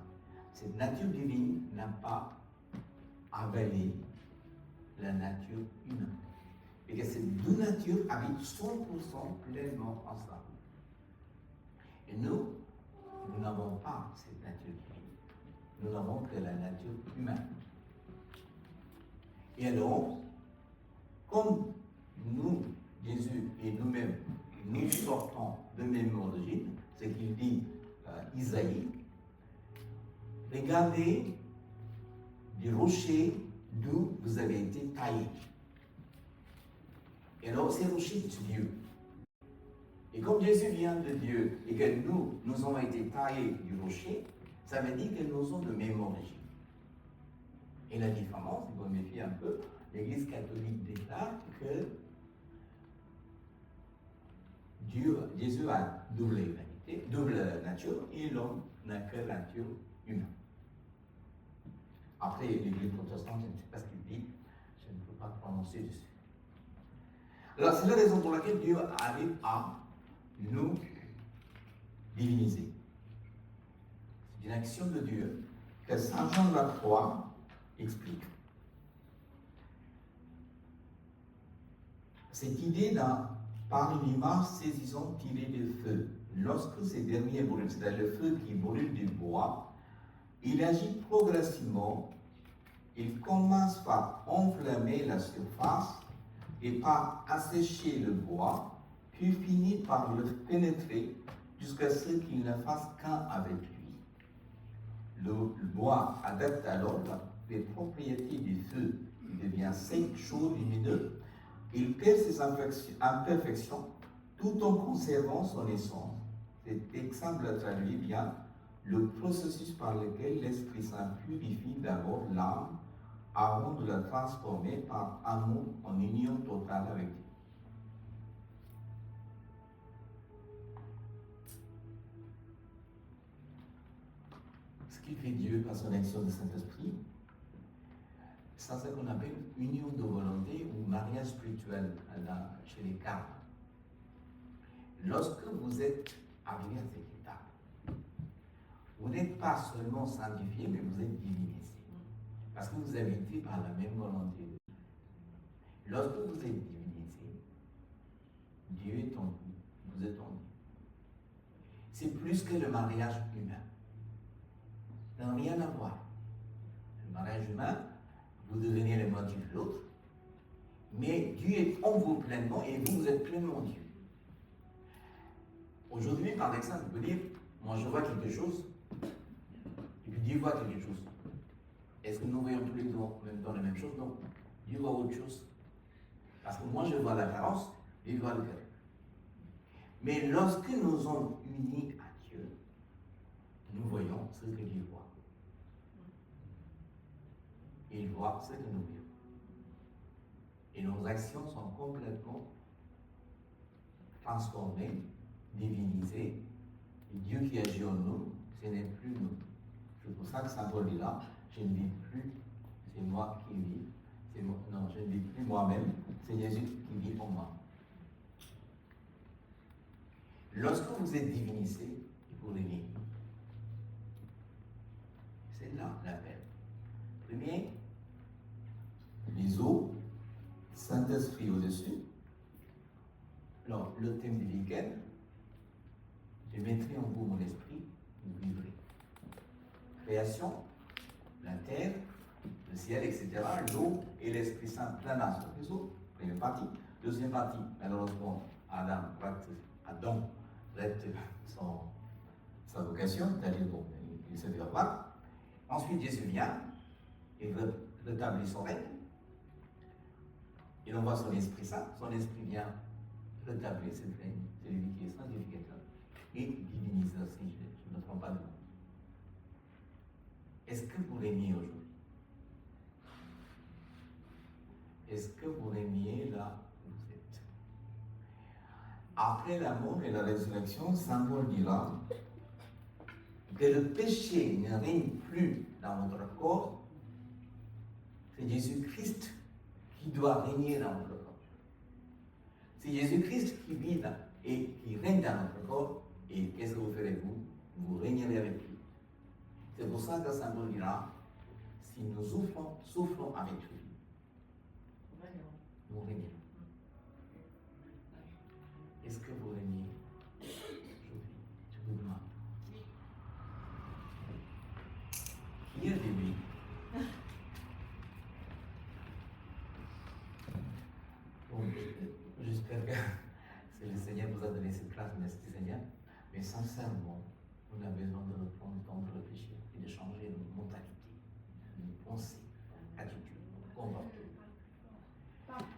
Cette nature divine n'a pas avalé la nature humaine. Et que ces deux natures habitent 100% pleinement ensemble. Et nous n'avons pas cette nature divine. Nous n'avons que la nature humaine. Et alors, comme nous, Jésus et nous-mêmes, nous sortons de même origine, ce qu'il dit Isaïe, regardez des rochers d'où vous avez été taillés. Et alors, ces rochers, c'est Dieu. Et comme Jésus vient de Dieu et que nous avons été taillés du rocher, ça veut dire que nous sommes de même origine. Et la différence, il faut méfier un peu, l'Église catholique déclare que Jésus a double humanité, double nature, et l'homme n'a que la nature humaine. Après, l'Église protestante, je ne sais pas ce qu'il dit, je ne peux pas prononcer dessus. Alors, c'est la raison pour laquelle Dieu arrive à nous diviniser. C'est une action de Dieu que Saint Jean de la Croix explique. Cette idée par une image saisissante tirée du feu. Lorsque ces derniers brûlent, c'est-à-dire le feu qui brûle du bois, il agit progressivement. Il commence par enflammer la surface et par assécher le bois, tu finis par le pénétrer jusqu'à ce qu'il ne fasse qu'un avec lui. Le bois adapte alors les propriétés du feu. Il devient sec, chaud, lumineux. Il perd ses imperfections tout en conservant son essence. Cet exemple traduit bien le processus par lequel l'Esprit Saint purifie d'abord l'âme avant de la transformer par amour en union totale avec Dieu. Ce qui fait Dieu par son action de Saint-Esprit, c'est ce qu'on appelle union de volonté ou mariage spirituel chez les carmes. Lorsque vous êtes arrivé à cette étape, vous n'êtes pas seulement sanctifié, mais vous êtes divinisé. Parce que vous avez été par la même volonté. Lorsque vous êtes divinisé, Dieu est en vous, vous êtes en Dieu. C'est plus que le mariage humain. Ça n'a rien à voir. Le mariage humain, vous devenez le moitié de l'autre, mais Dieu est en vous pleinement et vous êtes pleinement Dieu. Aujourd'hui, par exemple, vous pouvez dire, moi je vois quelque chose, et puis Dieu voit quelque chose. Est-ce que nous voyons tous les deux dans la même chose? Non. Dieu voit autre chose. Parce que moi je vois la carence, Dieu voit le cœur. Mais lorsque nous sommes unis à Dieu, nous voyons ce que Dieu voit. Il voit ce que nous voyons. Et nos actions sont complètement transformées, divinisées. Et Dieu qui agit en nous, ce n'est plus nous. C'est pour ça que Saint Paul dit là, je ne vis plus, c'est moi qui vis. Non, je ne vis plus moi-même, c'est Jésus qui vit en moi. Lorsque vous êtes divinisé, vous l'aimez. C'est là l'appel. Premier, les eaux, Saint-Esprit au-dessus. Alors, le thème du week-end, je mettrai en vous mon esprit, vous vivrez. Création, la terre, le ciel, etc., l'eau et l'Esprit Saint planant sur les eaux. Première partie. Deuxième partie, malheureusement, Adam rate sa vocation, c'est-à-dire bon, il se fait revoir. Ensuite, Jésus vient, il rétablit son règne. Il envoie son Esprit Saint, son Esprit vient rétablir ce règne, c'est lui qui est sanctificateur et divinisateur, si je ne me trompe pas de nom. Est-ce que vous l'aimiez aujourd'hui? Est-ce que vous l'aimiez là où vous êtes? Après la mort et la résurrection, Saint Paul dira que le péché ne règne plus dans votre corps. C'est Jésus-Christ qui doit régner dans notre corps. C'est Jésus-Christ qui vit là et qui règne dans notre corps. Et qu'est-ce que vous ferez-vous? Vous régnerez avec lui. C'est pour ça que Saint Paul dira, si nous souffrons avec lui, nous régnons. Est-ce que vous régnez aujourd'hui? Je vous demande. Qui est lui? Bon, j'espère que le Seigneur vous a donné cette classe, merci Seigneur. Mais sincèrement, on a besoin de reprendre le temps de réfléchir et de changer de mentalité, de pensée, attitude, comportement.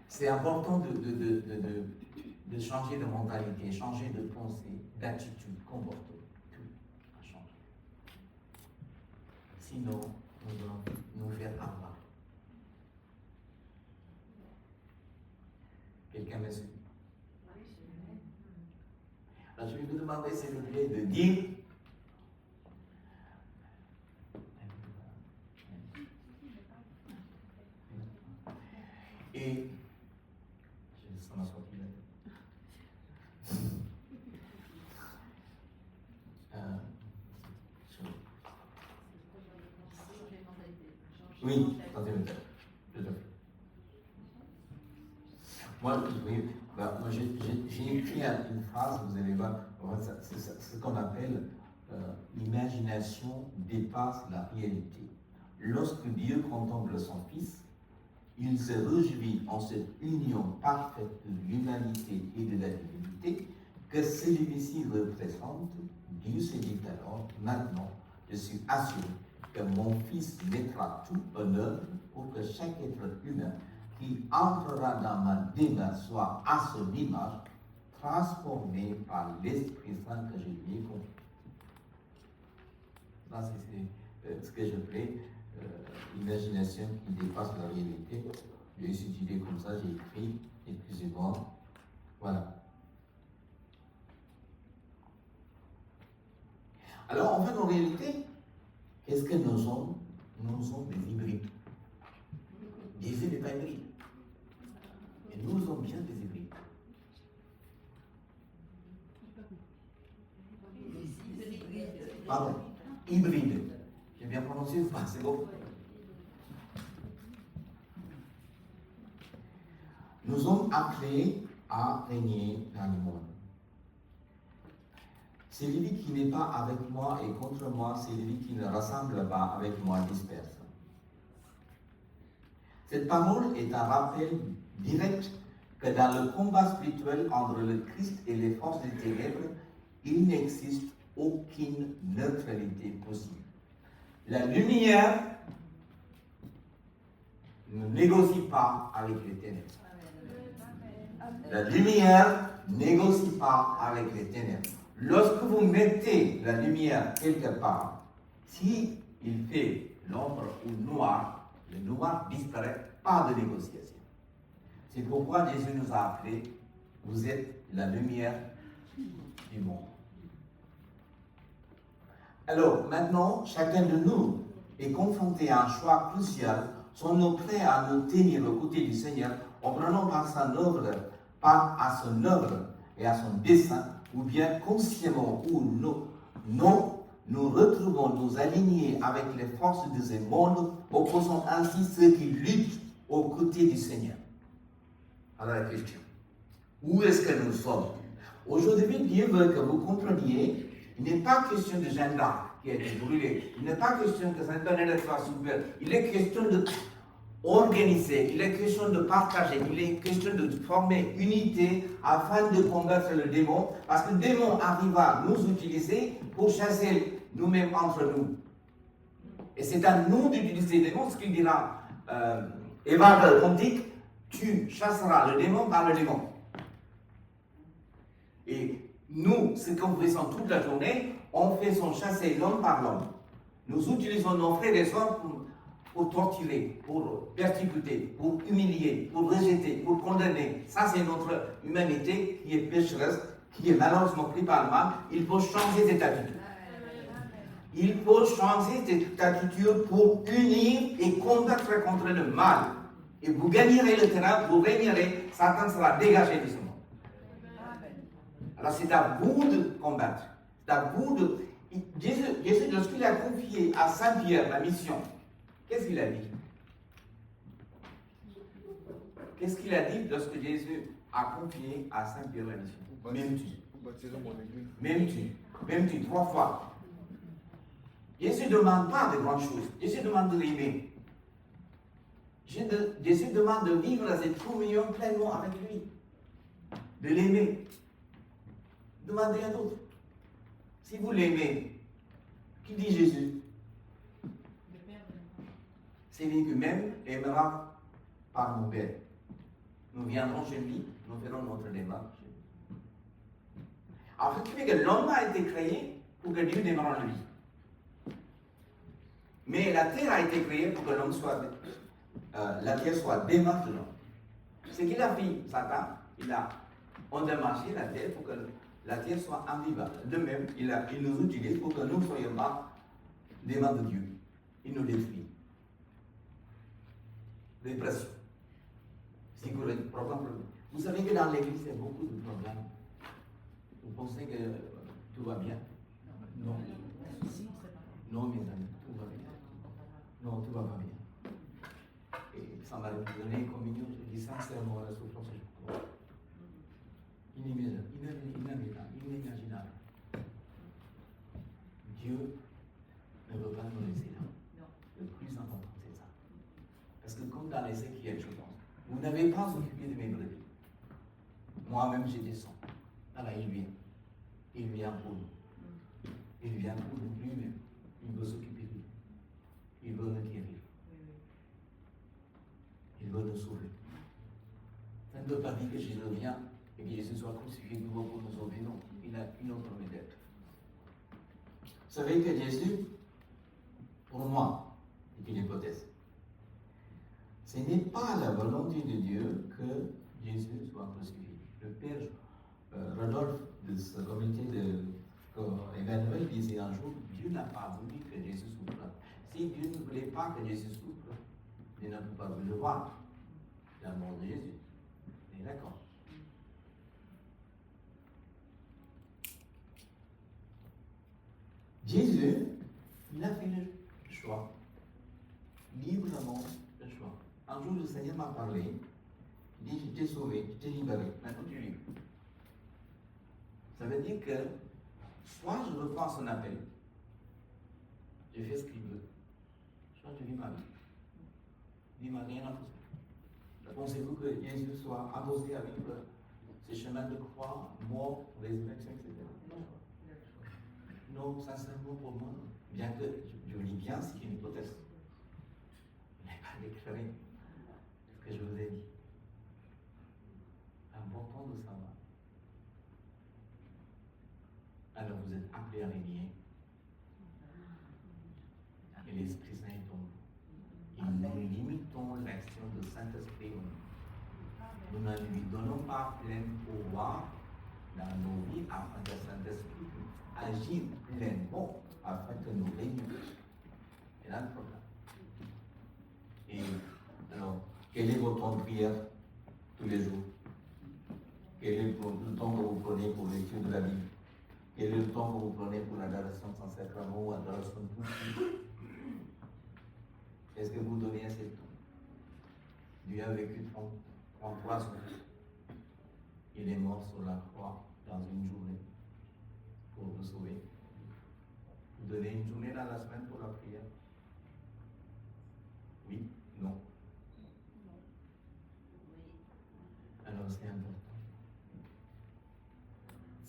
C'est important de changer de mentalité, changer de pensée, d'attitude, comportement. Tout a changé. Sinon, nous allons nous faire avoir. Quelqu'un me suit? Alors je vais vous demander, s'il vous plaît, de dire et ça m'a sorti là. Oui, attendez, tout à fait. Moi, j'ai écrit une phrase, vous allez voir, c'est ce qu'on appelle l'imagination dépasse la réalité. Lorsque Dieu contemple son Fils, Il se réjouit en cette union parfaite de l'humanité et de la divinité que celui-ci représente. Dieu se dit alors, maintenant, je suis assuré que mon Fils mettra tout en œuvre pour que chaque être humain qui entrera dans ma demeure soit à son image, transformé par l'Esprit Saint que je lui ai confié. Ça, c'est ce que je fais, imagination qui dépasse la réalité. J'ai étudié comme ça, j'ai écrit, excusez-moi. Voilà. Alors, en fait, en réalité, qu'est-ce que nous sommes? Nous sommes des hybrides. Jésus n'est pas hybride. Et nous sommes bien des hybrides. Pardon, hybride. J'ai bien prononcé ou pas? C'est bon? Nous sommes appelés à régner dans le monde. Celui qui n'est pas avec moi et contre moi, celui qui ne rassemble pas avec moi disperse. Cette parole est un rappel direct que dans le combat spirituel entre le Christ et les forces des ténèbres, il n'existe aucune neutralité possible. La lumière ne négocie pas avec les ténèbres. La lumière ne négocie pas avec les ténèbres. Lorsque vous mettez la lumière quelque part, si il fait l'ombre ou noir, le noir disparaît, pas de négociation. C'est pourquoi Jésus nous a appelés, vous êtes la lumière du monde. Alors, maintenant, chacun de nous est confronté à un choix crucial. Sommes-nous prêts à nous tenir aux côtés du Seigneur en prenant part à son œuvre et à son dessein, ou bien consciemment ou non, nous retrouvons nous aligner avec les forces de ce monde, opposant ainsi ceux qui luttent aux côtés du Seigneur. Alors la question, où est-ce que nous sommes? Aujourd'hui, Dieu veut que vous compreniez, il n'est pas question de Jeanne d'Arc qui a été brûlée, il n'est pas question que Saint-Bernard soit souffert, il est question de organiser, il est question de partager, il est question de former unité afin de combattre le démon, parce que le démon arrive à nous utiliser pour chasser nous-mêmes entre nous. Et c'est à nous d'utiliser le démon, ce qu'il dira Évangile Cantique, tu chasseras le démon par le démon. Et nous, ce qu'on fait toute la journée, on fait chasser l'homme par l'homme. Nous utilisons nos frères et sœurs pour torturer, pour persécuter, pour humilier, pour rejeter, pour condamner. Ça, c'est notre humanité qui est pécheresse, qui est malheureusement prise par le mal. Il faut changer cette attitude. Il faut changer cette attitude pour unir et combattre contre le mal. Et vous gagnerez le terrain, vous régnerez, Satan sera dégagé de ce monde. Alors c'est à vous de combattre. C'est à vous de... Jésus, lorsqu'il a confié à Saint-Pierre la mission, qu'est-ce qu'il a dit? Qu'est-ce qu'il a dit lorsque Jésus a confié à Saint-Pierre la mission? M'aimes-tu, 3 fois. Jésus ne demande pas de grandes choses. Jésus demande de l'aimer. Jésus demande de vivre cette communion pleinement avec lui. De l'aimer. Demandez à d'autres. Si vous l'aimez, qui dit Jésus? Celui qui m'aime aimera par mon Père. Nous viendrons chez lui, nous ferons notre démarche. Alors, ce qui fait que l'homme a été créé pour que Dieu démarre en lui. Mais la terre a été créée pour que l'homme soit, la terre soit démarche de l'homme. Ce qu'il a fait, Satan, il a endommagé la terre pour que la terre soit invivable. De même, il nous utilise pour que nous ne soyons pas des mains de Dieu. Il nous détruit. Dépression. Psychologie, problème. Vous savez que dans l'église, il y a beaucoup de problèmes. Vous pensez que tout va bien? Non. Non, mes amis, tout va bien. Non, tout va pas bien. Et ça m'a donné communion, je dis sincèrement la souffrance que je crois. Inimaginable. Dieu ne veut pas nous laisser là. Le plus important, c'est ça. Parce que quand dans Ézéchiel, je pense. Vous n'avez pas occupé de mes brebis. Moi-même, je descends. Alors, il vient. Il vient pour nous. Il vient pour nous lui-même. Il veut s'occuper de nous. Il veut nous guérir. Il veut nous sauver. Ça ne veut pas dire que Jésus vient et que Jésus soit crucifié de nouveau pour nous sauver. Non, il a une autre méthode. Vous savez que Jésus, pour moi, est une hypothèse. Ce n'est pas la volonté de Dieu que Jésus soit crucifié. Le père Rodolphe de ce comité de Emmanuel disait un jour, Dieu n'a pas voulu que Jésus souffre. Si Dieu ne voulait pas que Jésus souffre, il n'a pas voulu le voir. L'amour de Jésus. Vous êtes d'accord? Jésus, il a fait le choix. Librement le choix. Un jour, le Seigneur m'a parlé. Il dit, je t'ai sauvé, je t'ai libéré. Maintenant, tu es libre. Ça veut dire que soit je reprends son appel, je fais ce qu'il veut, soit je vis ma vie. Il ne m'a rien imposé. Pensez-vous que Jésus soit imposé à vivre ces chemins de croix, mort, résurrection, etc. Non. Non, sincèrement pour moi, bien que je lis bien, c'est une hypothèse. Il n'est pas déclaré ce que je vous ai dit. Important de savoir. Alors vous êtes appelés à régner. Et l'Esprit Saint est en vous. Et nous limitons l'action du Saint-Esprit. Nous ne lui donnons pas plein pouvoir dans nos vies afin que le Saint-Esprit agisse pleinement afin que nous régnions. C'est là le problème. Et alors, quel est votre temps de prière tous les jours? Quel est le temps que vous prenez pour l'étude de la Bible? Quel est le temps que vous prenez pour l'adoration sans sacrement ou l'adoration de tout? Est-ce que vous donnez assez de temps? Dieu a vécu 33 ans. Il est mort sur la croix dans une journée pour vous sauver. Vous donnez une journée dans la semaine pour la prière? Oui? Non? Alors c'est important.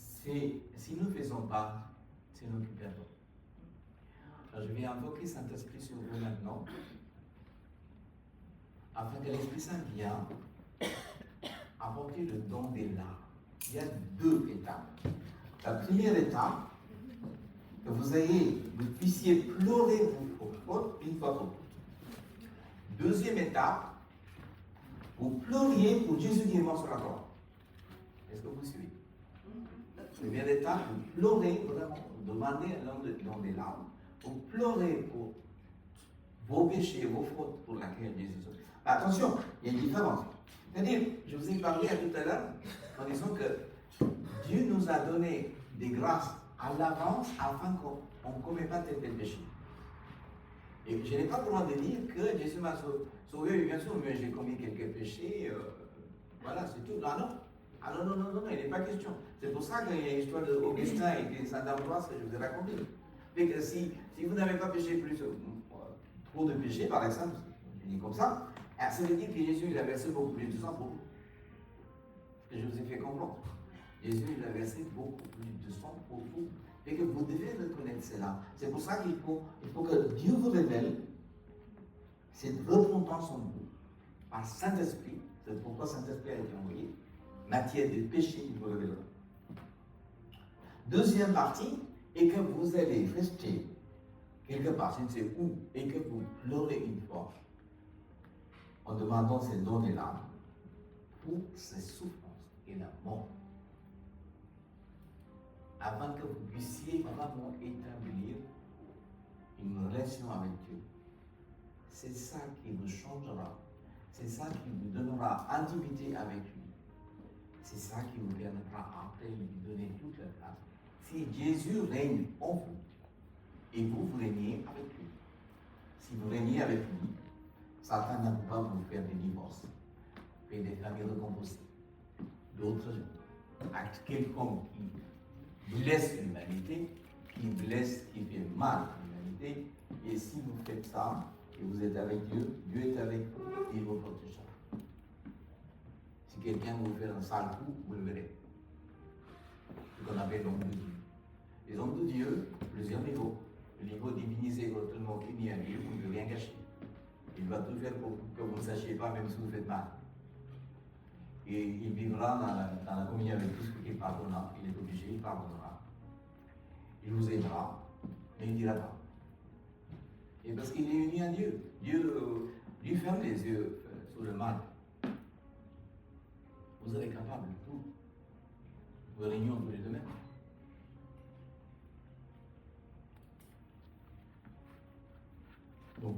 Si nous ne faisons pas, c'est nous qui perdons. Alors, je vais invoquer Saint-Esprit sur vous maintenant, afin que l'Esprit Saint vienne apporter le don des larmes. Il y a 2 étapes. La première étape, que vous puissiez pleurer vos fautes une fois pour toutes. Deuxième étape, vous pleuriez pour Jésus qui est mort sur la croix. Est-ce que vous suivez? Première étape, vous pleurez vraiment, vous demandez à l'homme de don des larmes. Vous pleurez pour vos péchés, vos fautes pour laquelle Jésus est. Attention, il y a une différence. C'est-à-dire, je vous ai parlé tout à l'heure en disant que Dieu nous a donné des grâces à l'avance afin qu'on ne commet pas tel péché. Et je n'ai pas le droit de dire que Jésus m'a sauvé, bien sûr, mais j'ai commis quelques péchés, voilà, c'est tout. Ah non. Ah non, il n'est pas question. C'est pour ça qu'il y a l'histoire d'Augustin et de Saint Ambroise que je vous ai racontée. Mais que si vous n'avez pas péché plus, trop de péchés, par exemple, je dis comme ça veut dire que Jésus il a versé beaucoup plus de sang pour vous. Que je vous ai fait comprendre. Jésus il a versé beaucoup plus de sang pour vous. Et que vous devez reconnaître cela. C'est pour ça qu'il faut que Dieu vous révèle cette repentance en vous. Par Saint-Esprit, c'est pourquoi Saint-Esprit a été envoyé. Matière de péché, il vous révélera. Deuxième partie, et que vous allez rester quelque part, je ne sais où, et que vous pleurez une fois, en demandant ces dons et larmes, pour ces souffrances et la mort, avant que vous puissiez vraiment établir une relation avec Dieu. C'est ça qui vous changera, c'est ça qui vous donnera intimité avec lui. C'est ça qui vous permettra après de lui donner toute la grâce. Si Jésus règne en vous, et vous régnez avec lui. Si vous régnez avec lui, Satan ne peut pas vous faire des divorces, faire des familles recomposées, d'autres actes quelconques qui blessent l'humanité, qui fait mal à l'humanité. Et si vous faites ça, et vous êtes avec Dieu, Dieu est avec vous, il vous protégera. Si quelqu'un vous fait un sale coup, vous le verrez. Ce qu'on appelle l'homme de Dieu. Les hommes de Dieu, plusieurs niveaux. Le niveau divinisé, totalement uni à Dieu, vous ne pouvez rien cacher. Il va tout faire pour que vous ne sachiez pas, même si vous faites mal. Et il vivra dans la communion avec tout ce qui est pardonnant. Il est obligé, il pardonnera. Il vous aimera, mais il ne dira pas. Et parce qu'il est uni à Dieu. Dieu lui ferme les yeux sur le mal. Vous êtes capable de tout. Vous réunions tous les deux mêmes. Donc,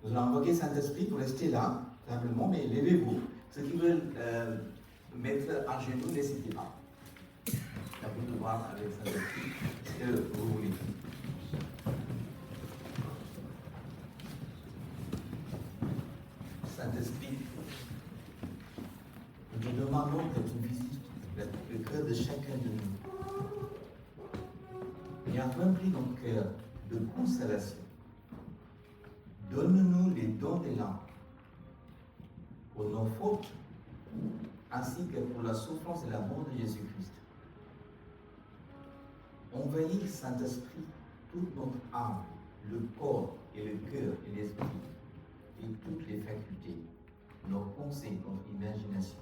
nous allons invoquer Saint-Esprit pour rester là, simplement, mais levez-vous. Ceux qui veulent mettre à genoux, n'hésitez pas. C'est à vous de voir avec Saint-Esprit ce que vous voulez. Saint-Esprit, nous te demandons que tu visites le cœur de chacun de nous et a rempli notre cœur de consolation. Donne-nous les dons de l'âme pour nos fautes ainsi que pour la souffrance et la mort de Jésus-Christ. Envahis, Saint-Esprit, toute notre âme, le corps et le cœur et l'esprit et toutes les facultés, nos pensées, notre imagination.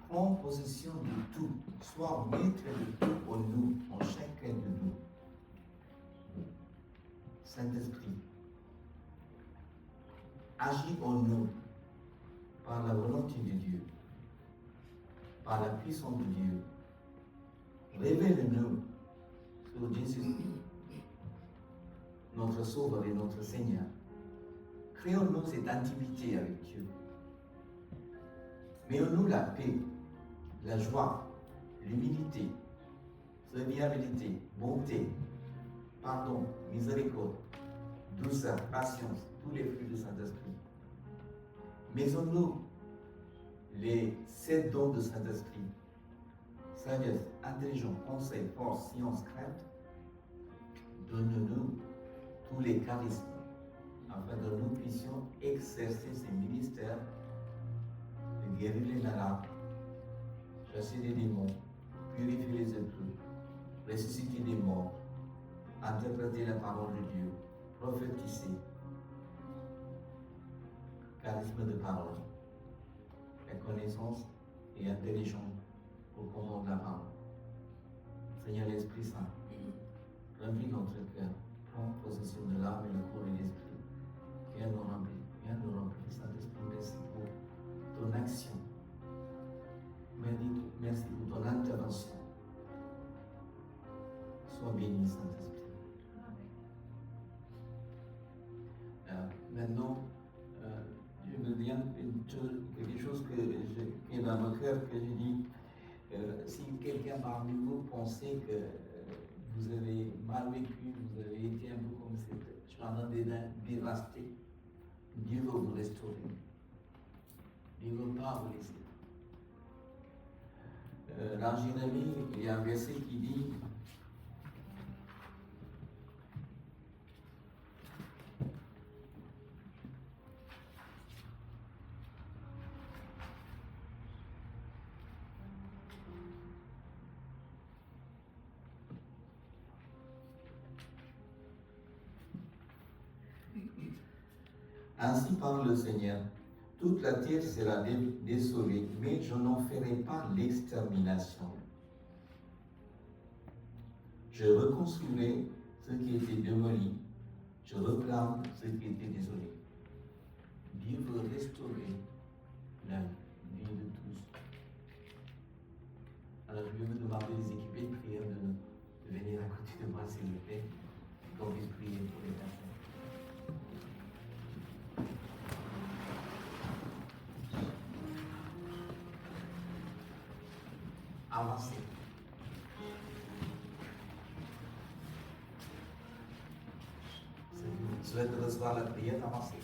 Prends possession de tout, sois maître de tout en nous, en chacun de nous. Saint-Esprit, agis en nous par la volonté de Dieu, par la puissance de Dieu. Révèle-nous sur Jésus, notre Sauveur et notre Seigneur. Créons-nous cette intimité avec Dieu. Mets-nous la paix, la joie, l'humilité, serviabilité, bonté, pardon, miséricorde, douceur, patience, tous les fruits du Saint-Esprit. Mets-nous les 7 dons du Saint-Esprit: sagesse, intelligence, conseil, force, science, crainte. Donne-nous tous les charismes afin que nous puissions exercer ces ministères de guérir les malades, chasser les démons, purifier les esprits, ressusciter les morts, interpréter la parole de Dieu, prophétiser, charisme de parole, la connaissance et intelligence pour comprendre la parole. Seigneur l'Esprit Saint, remplis notre cœur, prends possession de l'âme et le corps et l'esprit. Viens nous remplir, Saint-Esprit, merci pour ton action. Merci pour ton intervention. Sois béni, Saint-Esprit. Maintenant, je me dis quelque chose qui est dans mon cœur, que j'ai dit. Si quelqu'un parmi vous pensait que vous avez mal vécu, vous avez été un peu comme cette jardin d'Éden dévasté, Dieu va vous restaurer. Dieu ne veut pas vous laisser. Dans Jérémie, il y a un verset qui dit: ainsi parle le Seigneur, toute la terre sera désolée, mais je n'en ferai pas l'extermination. Je reconstruirai ce qui était démoli, je replante ce qui était désolé. Dieu veut restaurer la vie de tous. Alors je vais vous demander les équipés de prière de venir à côté de moi, s'il vous plaît, qu'on puisse prier pour les personnes. Avancez. Si vous souhaitez recevoir la prière, avancez.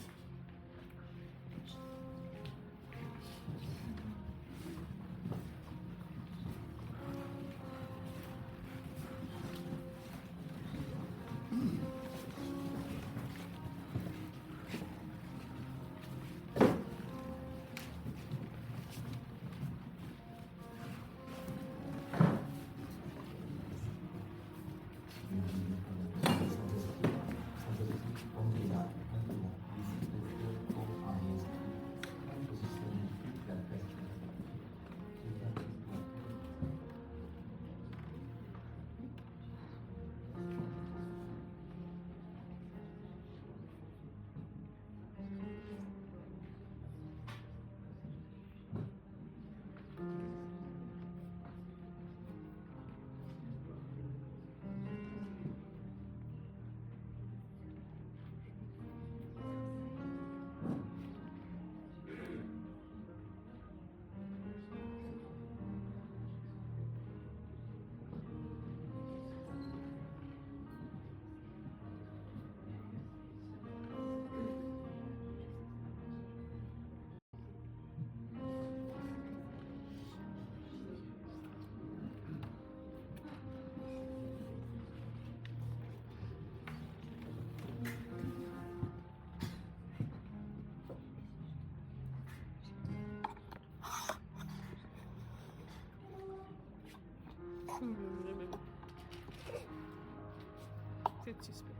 C'est suspect.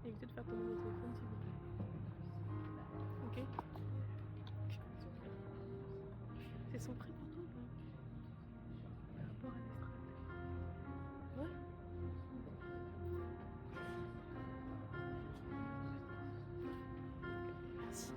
Évitez de faire tomber mon téléphone s'il vous plaît. Ok. C'est son prix pour toi ou pas? Par rapport à l'estrade. Ouais. Merci.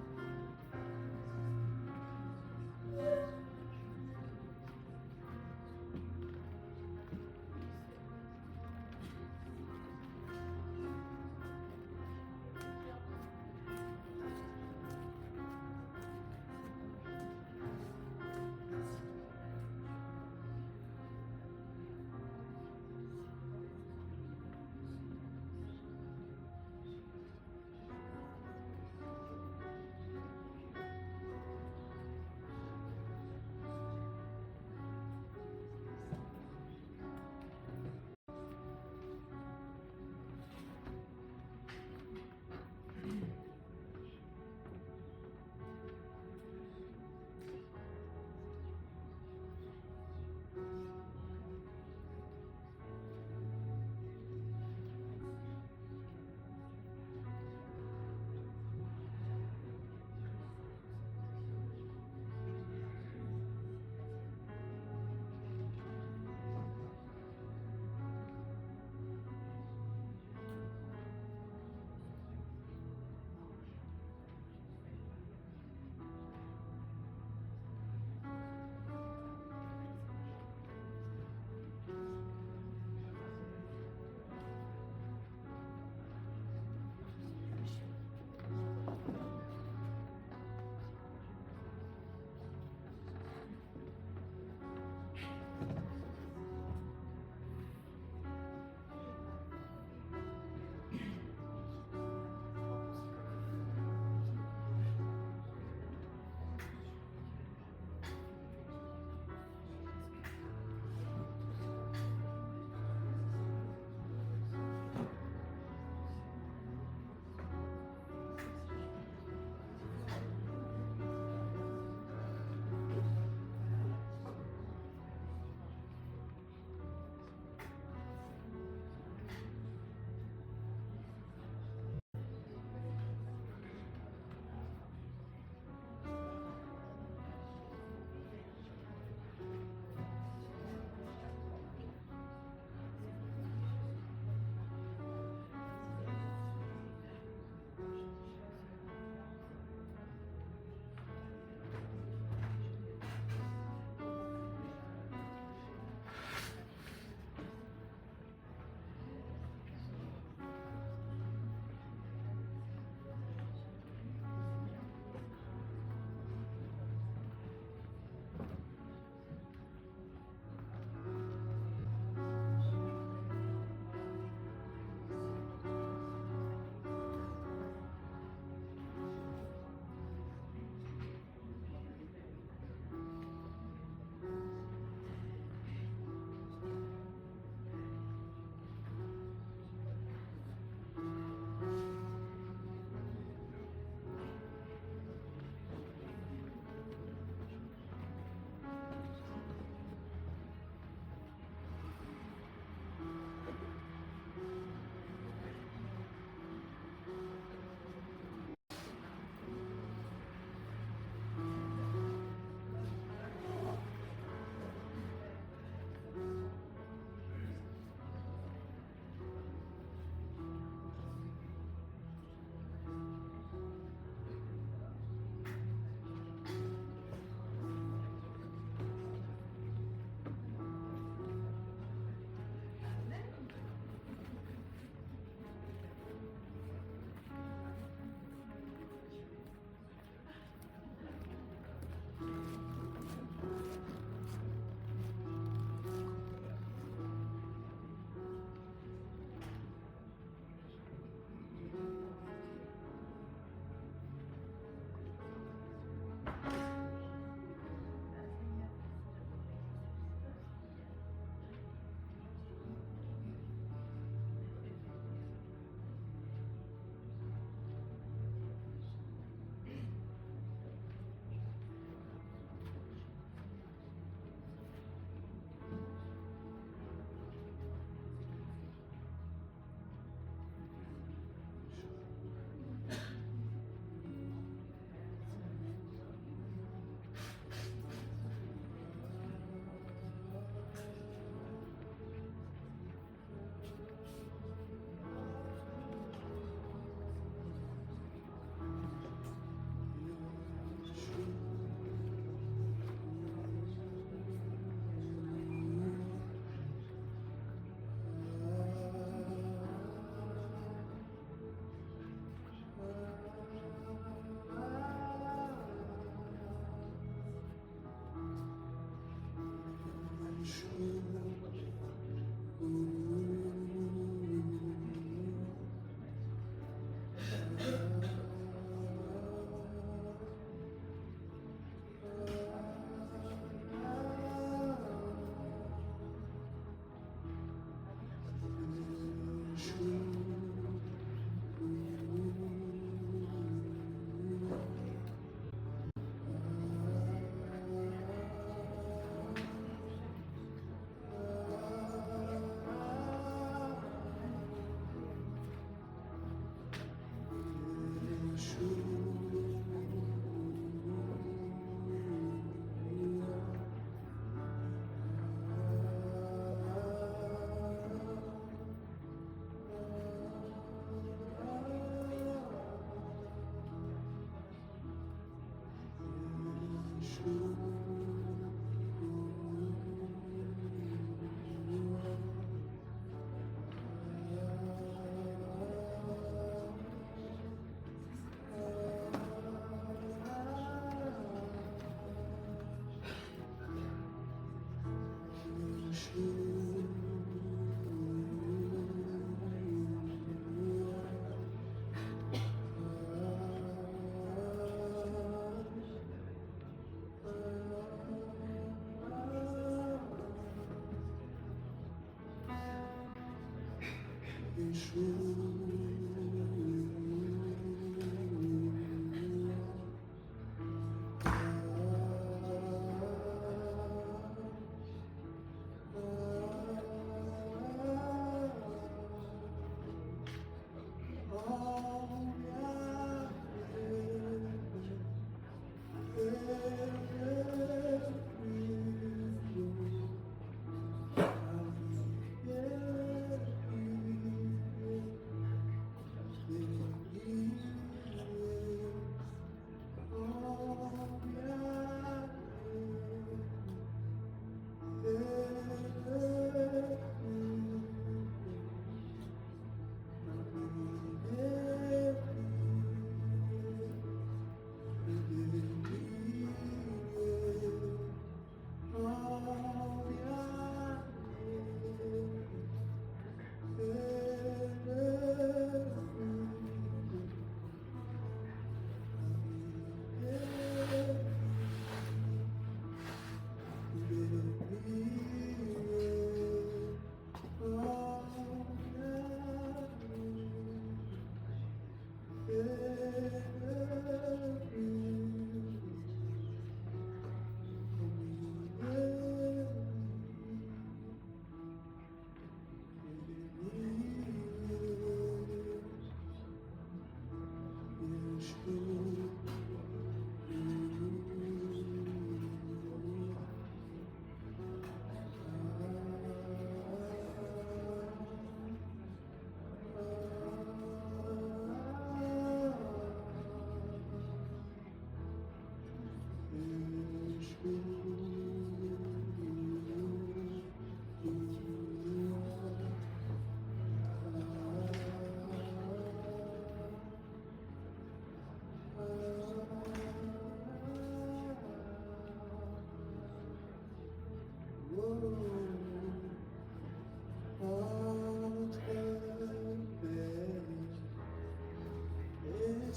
Les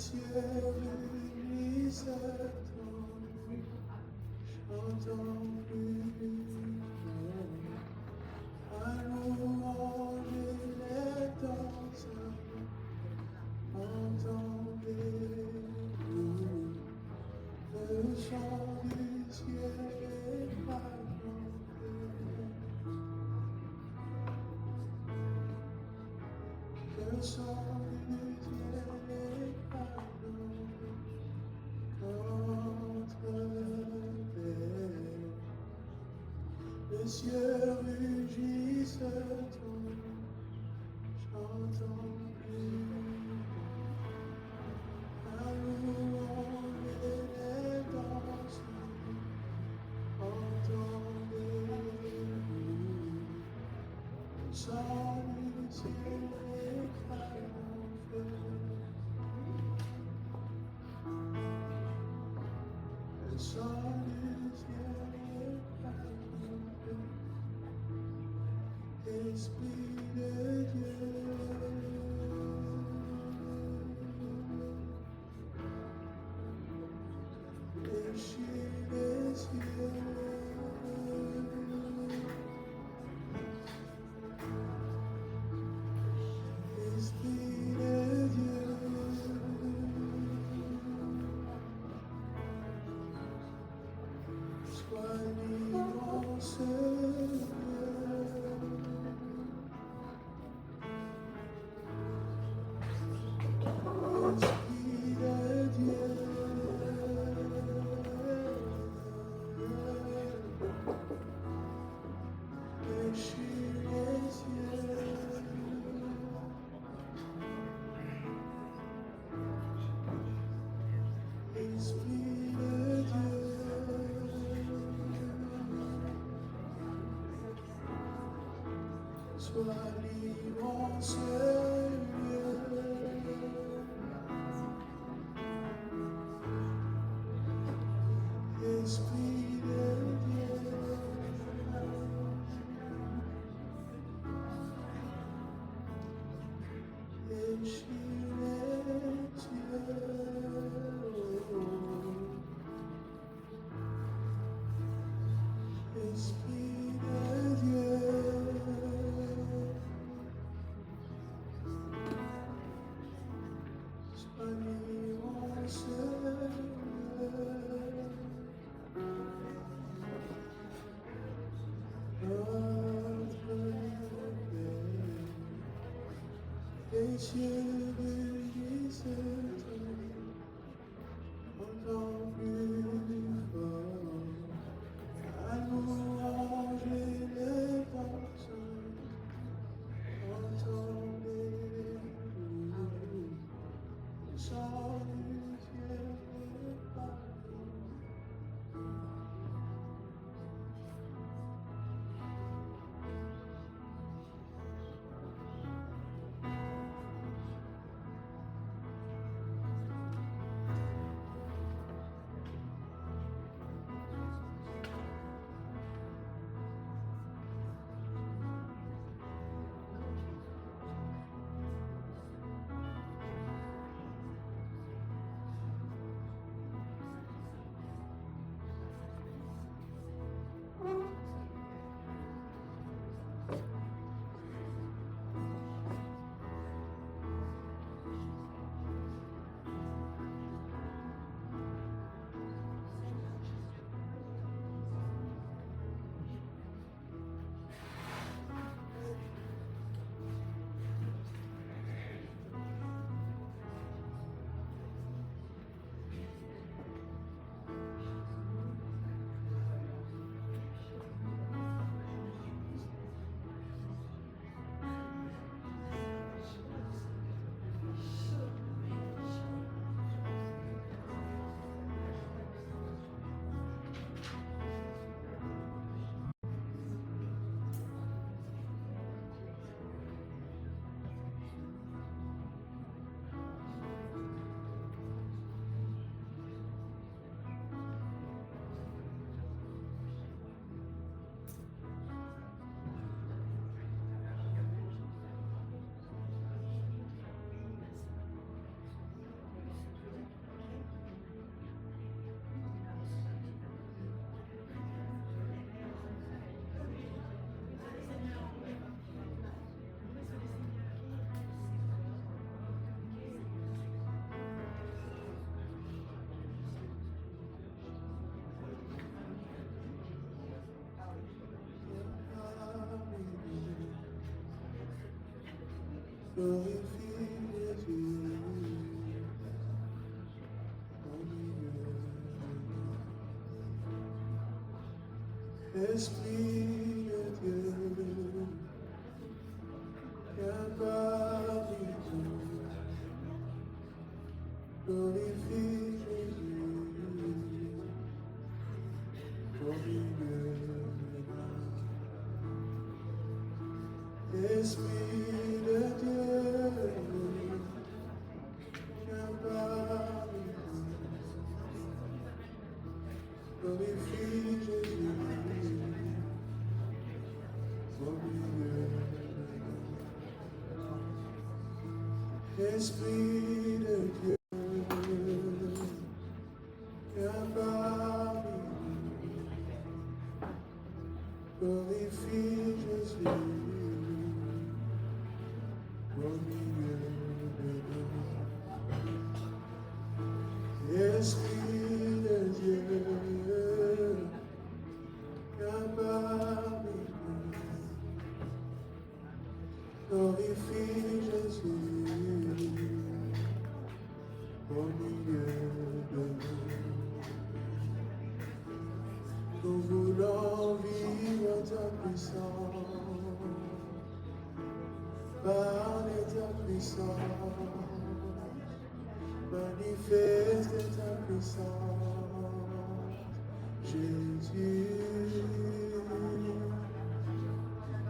cieux rugissent ton chantant à louange et danse, entendez-vous, chant du ciel éclatant feu, le chant du ciel éclatant feu. Esprit de Dieu, déchire les cieux, Esprit de Dieu, sois libre en ce lieu. Esprit de Dieu, sois libre, Seigneur. Esprit de Dieu, enchis les cieux. Esprit de Dieu, sois libre, Seigneur. Notre Père, les cieux bénissent encore plus fort. À louange et les pensées, entendez-nous, le chant du ciel est partout. Glorifie Jésus, au milieu. Esprit de Dieu, viens parmi nous. Glorifie Jésus, au milieu. Esprit de Dieu, viens parmi nous. Glorifie Jésus, au milieu. Esprit de Dieu, viens parmi nous. Glorifie Jésus. Au milieu de nous. Esprit de Dieu, viens parmi nous. Glorifie Jésus, au milieu de nous. Nous voulons vivre ta puissance. Parle ta puissance, manifeste ta puissance, Jésus.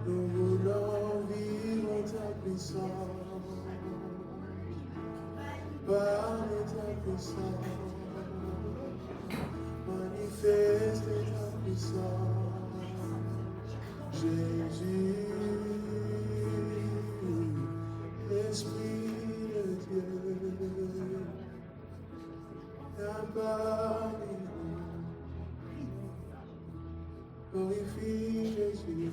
Nous voulons ta puissance, par ta puissance, manifeste ta puissance, Jésus, Esprit de Dieu, viens parmi nous, glorifie Jésus,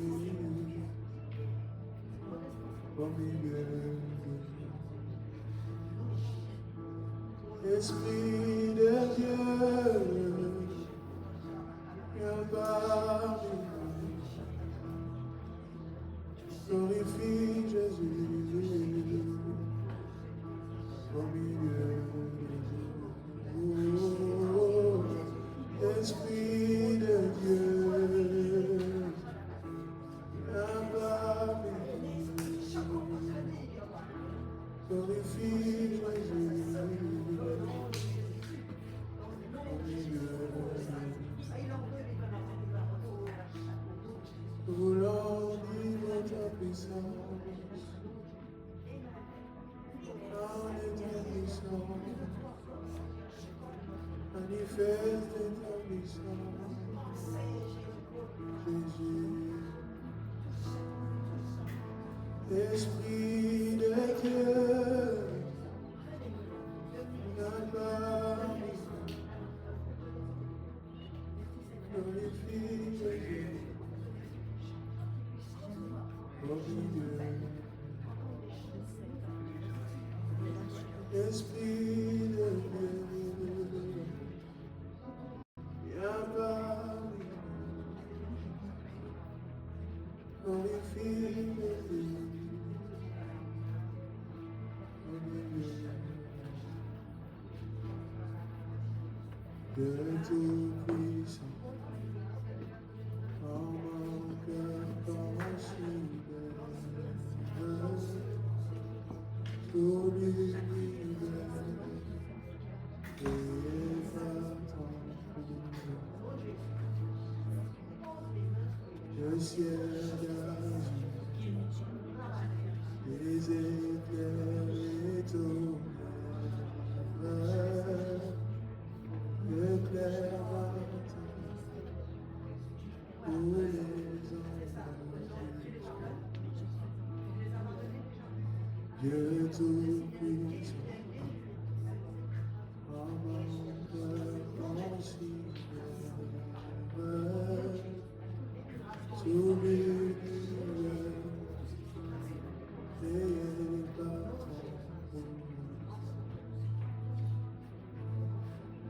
au milieu de nous. Esprit de Dieu, viens parmi nous, glorifie Jésus, au milieu de nous. Esprit de Dieu, viens parmi nous, glorifie Jésus, au milieu de nous. Nous voulons vivre ta puissance, par ta puissance, manifeste ta puissance, Jésus. Esprit de Dieu, viens parmi nous, glorifie Jésus, au milieu. Esprit de Dieu, viens parmi nous, glorifie Jésus, au milieu. Dieu tout-puissant, en mon cœur considère tout l'univers et par ton pouvoir. Le ciel d'azur, les éclairs et tonnerres, le clair matin, tous les Dieu tout-puissant, en mon cœur considère tout l'univers créé par ton pouvoir.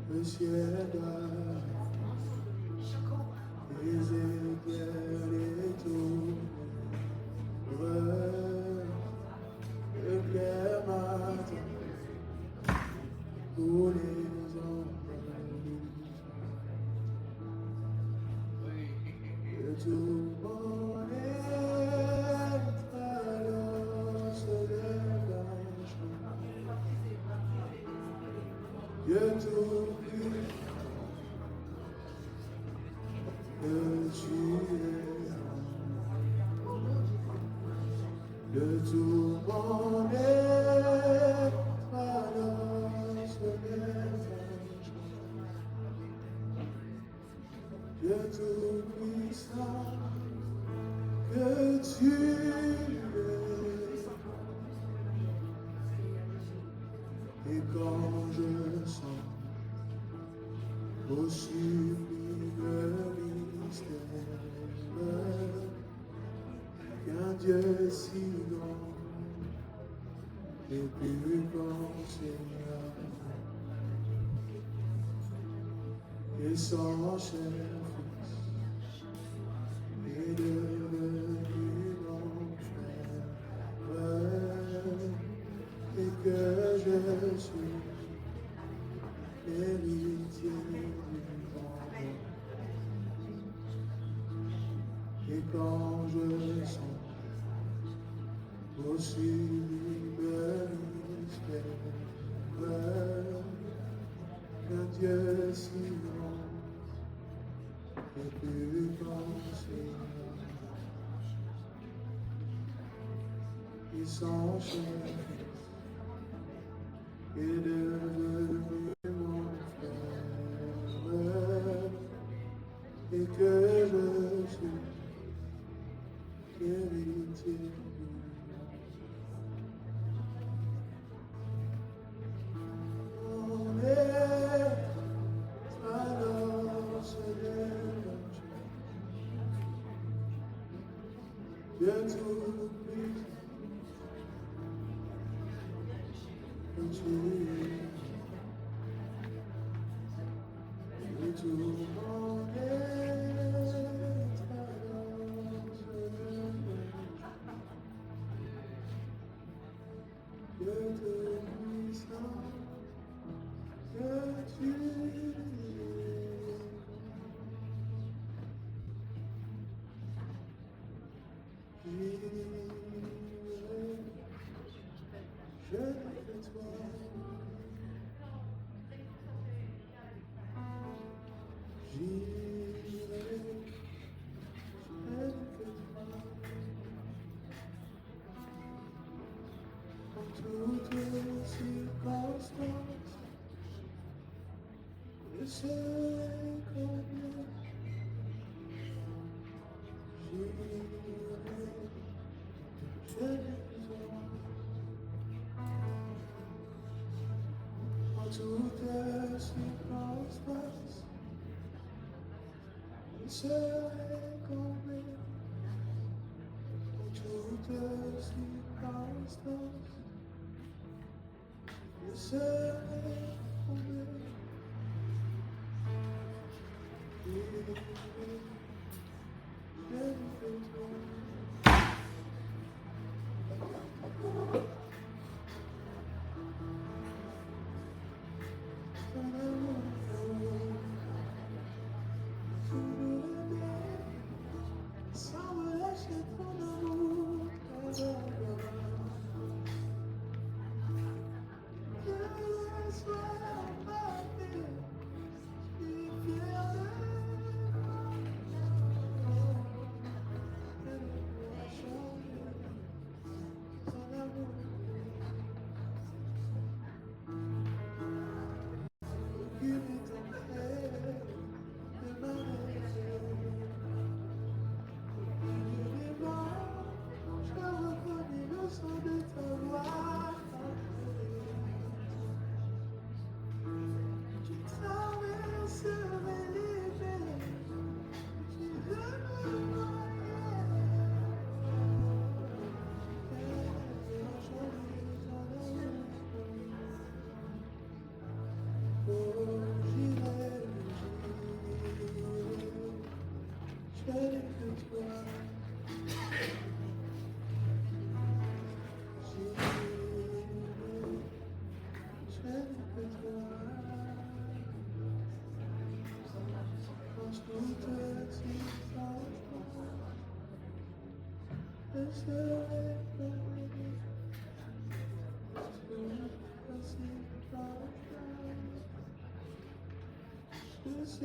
Le ciel d'azur, les éclairs, les tonnerres, le clair matin, tous les hommes, que tout mon être alors se dégage. Dieu tout-puissant, que tu es. De tout mon être alors se dégage. Dieu tout-puissant, que tu es. Et quand je sens au sublime mystère qu'un Dieu si grand et plus grand Seigneur, et son cher Fils est devenu mon frère, et que je suis l'héritier du monde. Et quand je sens au sublime mystère qu'un Dieu si grand et plus grand Seigneur, et sans chair est devenu mon frère et que je suis héritier. On est alors ce Dieu tout puissant, que tu es, et tout le monde est alors ce Dieu tout puissant, que tu es. Je ne fais toi. J'irai, je ne fais toi. En toutes circonstances, je serai combien. J'irai, je ne fais toi. En toutes circonstances, je serai comblé. En toutes circonstances, je serai comblé. Je ne fais toi. Yes,